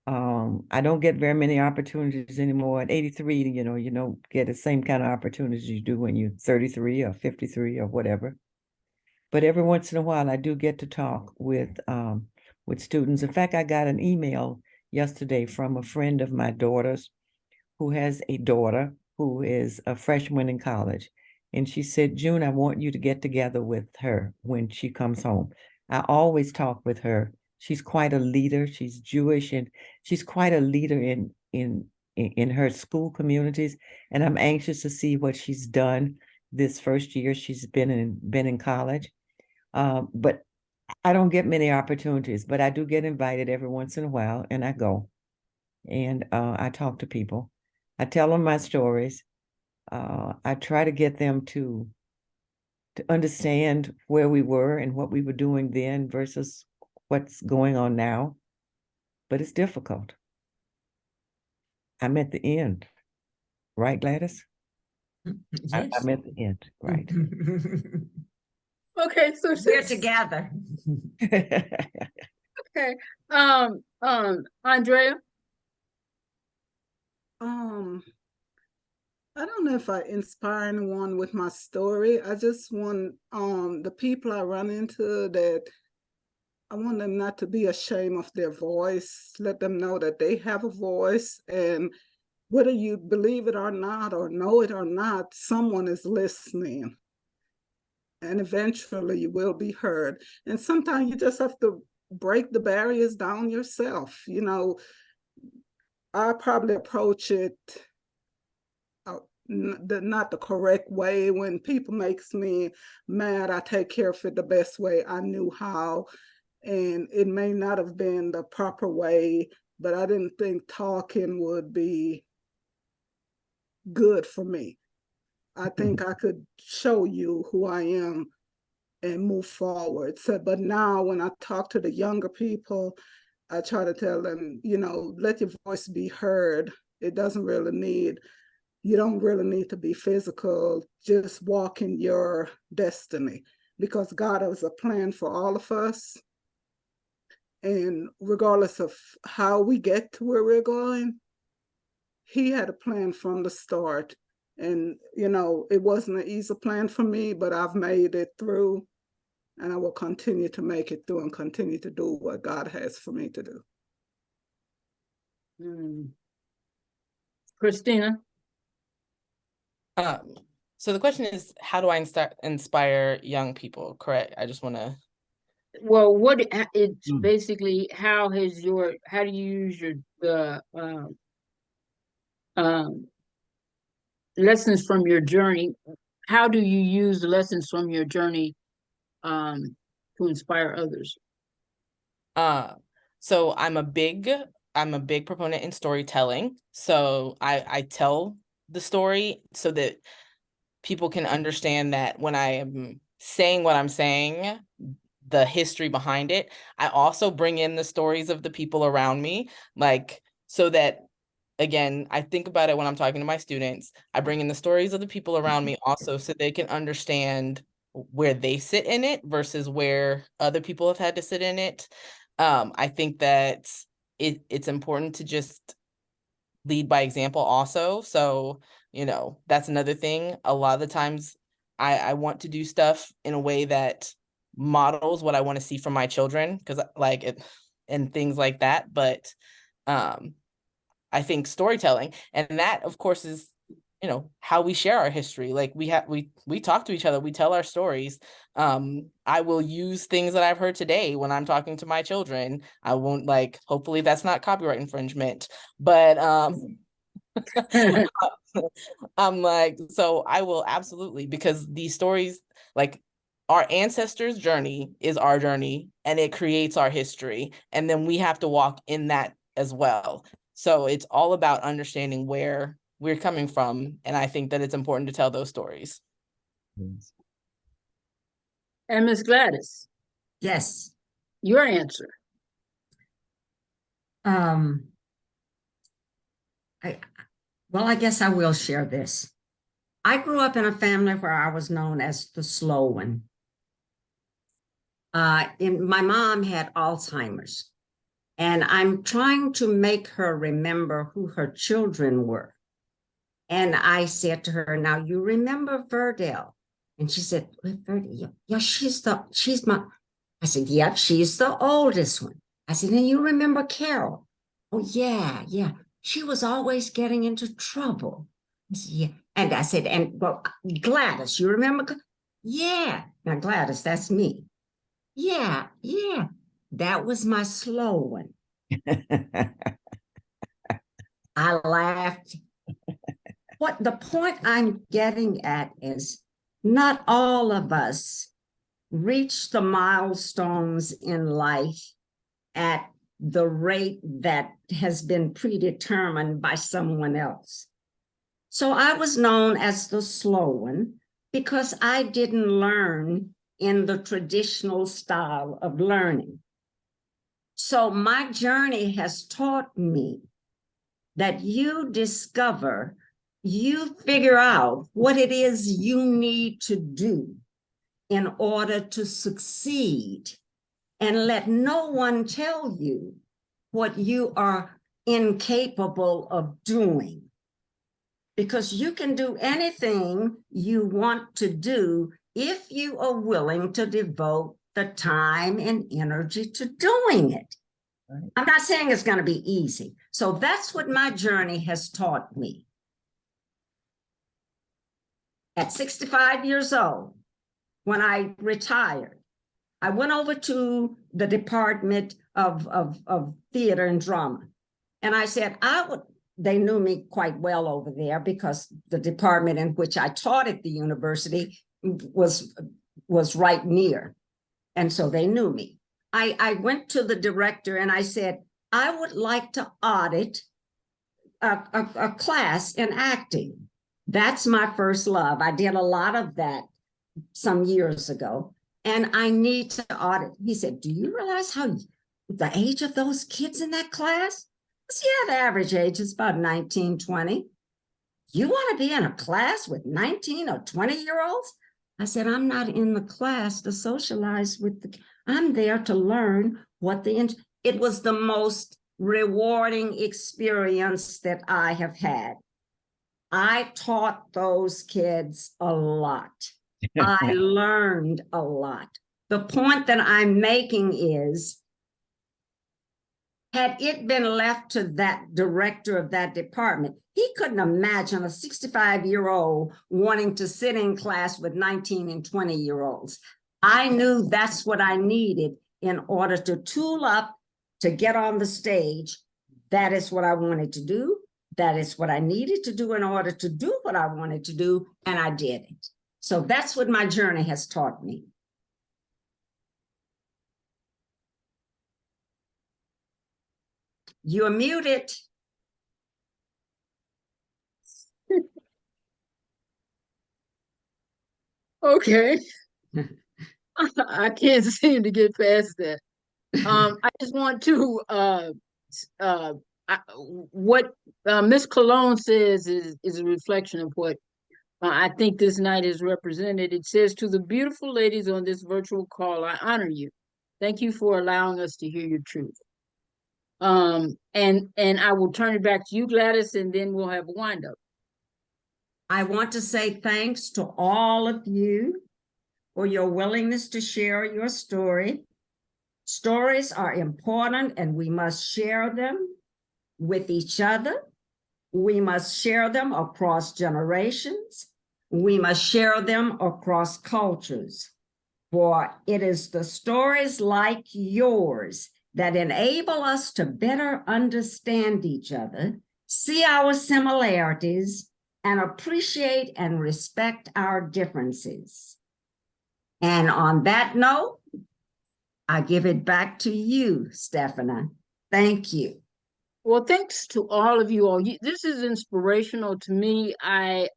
I don't get very many opportunities anymore. At 83, you don't get the same kind of opportunities you do when you're 33 or 53 or whatever. But every once in a while, I do get to talk with students. In fact, I got an email yesterday from a friend of my daughter's who has a daughter who is a freshman in college. And she said, June, I want you to get together with her when she comes home. I always talk with her. She's quite a leader. She's Jewish, and she's quite a leader in her school communities. And I'm anxious to see what she's done this first year she's been in college. But I don't get many opportunities, but I do get invited every once in a while, and I go. And I talk to people. I tell them my stories. I try to get them to understand where we were and what we were doing then versus what's going on now. But it's difficult. I'm at the end. Right, Gladys? Yes. I'm at the end, right. Okay, so we're together. Okay. Andrea? I don't know if I inspire anyone with my story. I just want the people I run into, that I want them not to be ashamed of their voice. Let them know that they have a voice, and whether you believe it or not, or know it or not, someone is listening. And eventually you will be heard. And sometimes you just have to break the barriers down yourself. You know, I probably approach it not the correct way. When people makes me mad, I take care of it the best way I knew how. And it may not have been the proper way, but I didn't think talking would be good for me. I think I could show you who I am and move forward. So, but now when I talk to the younger people, I try to tell them, let your voice be heard. You don't really need to be physical. Just walk in your destiny, because God has a plan for all of us. And regardless of how we get to where we're going, he had a plan from the start. And, you know, it wasn't an easy plan for me, but I've made it through, and I will continue to make it through and continue to do what God has for me to do. Kristina? So the question is, how do I inspire young people? Correct. I just want to. Well, it's basically how do you use the lessons from your journey? How do you use the lessons from your journey to inspire others? So I'm a big proponent in storytelling. So I tell the story so that people can understand that when I am saying what I'm saying, the history behind it. I also bring in the stories of the people around me, like, so that, again, I think about it when I'm talking to my students. I bring in the stories of the people around me also so they can understand where they sit in it versus where other people have had to sit in it. I think that it's important to just lead by example also. So, you know, that's another thing. A lot of the times I want to do stuff in a way that models what I want to see from my children, because like it and things like that. But I think storytelling, and that of course is, you know, how we share our history. Like we talk to each other, we tell our stories. I will use things that I've heard today when I'm talking to my children. I won't, like, hopefully that's not copyright infringement, but I'm like, so I will absolutely, because these stories, like, our ancestors' journey is our journey and it creates our history. And then we have to walk in that as well. So it's all about understanding where we're coming from. And I think that it's important to tell those stories. And Miss Gladys. Yes. Your answer. Well, I guess I will share this. I grew up in a family where I was known as the slow one. My mom had Alzheimer's, and I'm trying to make her remember who her children were. And I said to her, now you remember Verdell? And she said, Verdell, yeah, she's my, I said, yep, she's the oldest one. I said, and you remember Carol? Oh, yeah. She was always getting into trouble. I said, yeah. And I said, and well, Gladys, you remember? Yeah. Now, Gladys, that's me. Yeah. That was my slow one. I laughed. What the point I'm getting at is not all of us reach the milestones in life at the rate that has been predetermined by someone else. So I was known as the slow one because I didn't learn in the traditional style of learning. So my journey has taught me that you figure out what it is you need to do in order to succeed, and let no one tell you what you are incapable of doing. Because you can do anything you want to do if you are willing to devote the time and energy to doing it. Right. I'm not saying it's going to be easy. So that's what my journey has taught me. At 65 years old, when I retired, I went over to the Department of Theater and Drama. And I said, they knew me quite well over there because the department in which I taught at the university was right near. And so they knew me. I went to the director and I said, I would like to audit a class in acting. That's my first love. I did a lot of that some years ago, and I need to audit. He said, do you realize how the age of those kids in that class? I said, yeah, the average age is about 19, 20. You want to be in a class with 19 or 20-year-olds? I said, I'm not in the class to socialize with I'm there to learn what It was the most rewarding experience that I have had. I taught those kids a lot. I learned a lot. The point that I'm making is, had it been left to that director of that department, he couldn't imagine a 65-year-old wanting to sit in class with 19 and 20-year-olds. I knew that's what I needed in order to tool up to get on the stage. That is what I wanted to do. That is what I needed to do in order to do what I wanted to do, and I did it. So that's what my journey has taught me. You're muted. Okay. I can't seem to get past that. I just want to what Miss Cologne says is a reflection of what I think this night is represented. It says, to the beautiful ladies on this virtual call, I honor you. Thank you for allowing us to hear your truth. And I will turn it back to you, Gladys, and then we'll have a wind up. I want to say thanks to all of you for your willingness to share your story. Stories are important, and we must share them with each other. We must share them across generations. We must share them across cultures. For it is the stories like yours that enable us to better understand each other, see our similarities, and appreciate and respect our differences. And on that note, I give it back to you, Stephanie. Thank you. Well, thanks to all of you all. This is inspirational to me. I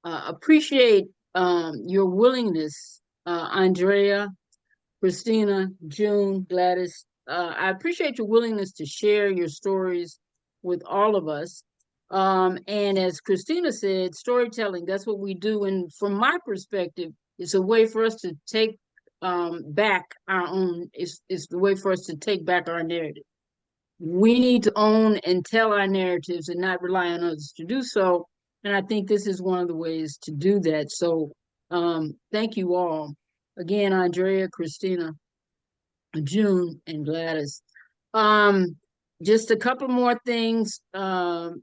appreciate your willingness, Andrea, Kristina, June, Gladys. I appreciate your willingness to share your stories with all of us. And as Kristina said, storytelling, that's what we do. And from my perspective, it's a way for us to take back our own, it's the way for us to take back our narrative. We need to own and tell our narratives and not rely on others to do so. And I think this is one of the ways to do that. So thank you all. Again, Andrea, Kristina, June, and Gladys. Just a couple more things. Our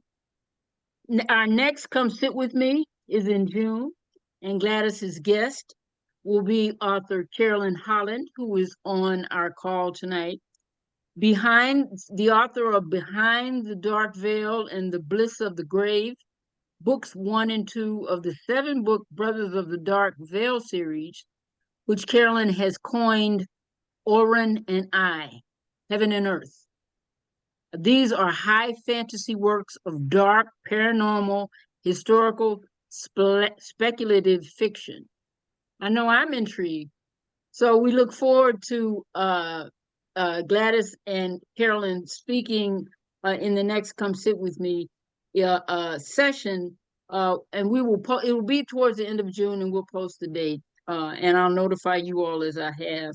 next Come Sit With Me is in June, and Gladys's guest will be author Carolyn Holland, who is on our call tonight. The author of Behind the Dark Veil and the Bliss of the Grave, books 1 and 2 of the 7-book Brothers of the Dark Veil series, which Carolyn has coined Oren and I, Heaven and Earth. These are high fantasy works of dark, paranormal, historical, speculative fiction. I know I'm intrigued. So we look forward to Gladys and Carolyn speaking in the next Come Sit With Me session. And we will it will be towards the end of June, and we'll post the date. And I'll notify you all as I have.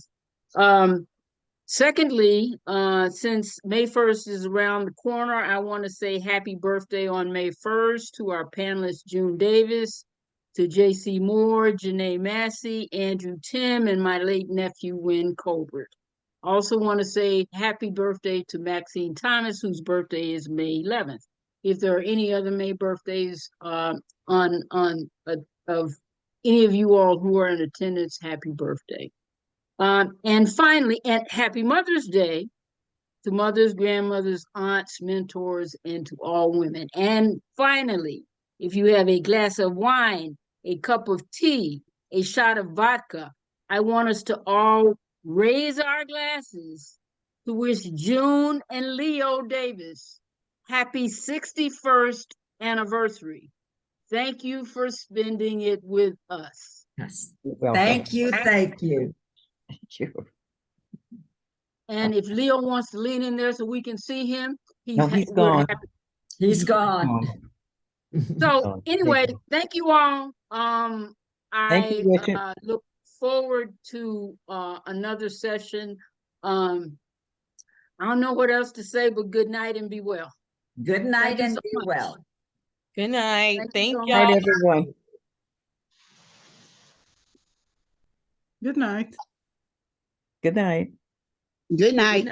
Secondly, since May 1st is around the corner, I want to say happy birthday on May 1st to our panelists, June Davis, to J.C. Moore, Janae Massey, Andrew Tim, and my late nephew, Wynn Colbert. Also want to say happy birthday to Maxine Thomas, whose birthday is May 11th. If there are any other May birthdays of any of you all who are in attendance, happy birthday. And finally, and happy Mother's Day to mothers, grandmothers, aunts, mentors, and to all women. And finally, if you have a glass of wine, a cup of tea, a shot of vodka, I want us to all raise our glasses to wish June and Leo Davis happy 61st anniversary. Thank you for spending it with us. Yes. Thank you. Thank you. Thank you. And if Leo wants to lean in there so we can see him, he's gone. He's gone. So anyway, thank you all. Thank you, Richard. I look forward to another session. I don't know what else to say, but good night and be well. Good night you and so be much. well. Good night. Thank you Thank so y'all. Night, everyone. Good night. Good night. Good night.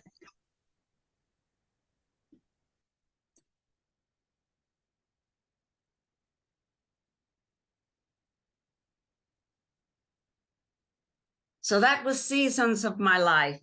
So that was Seasons of My Life.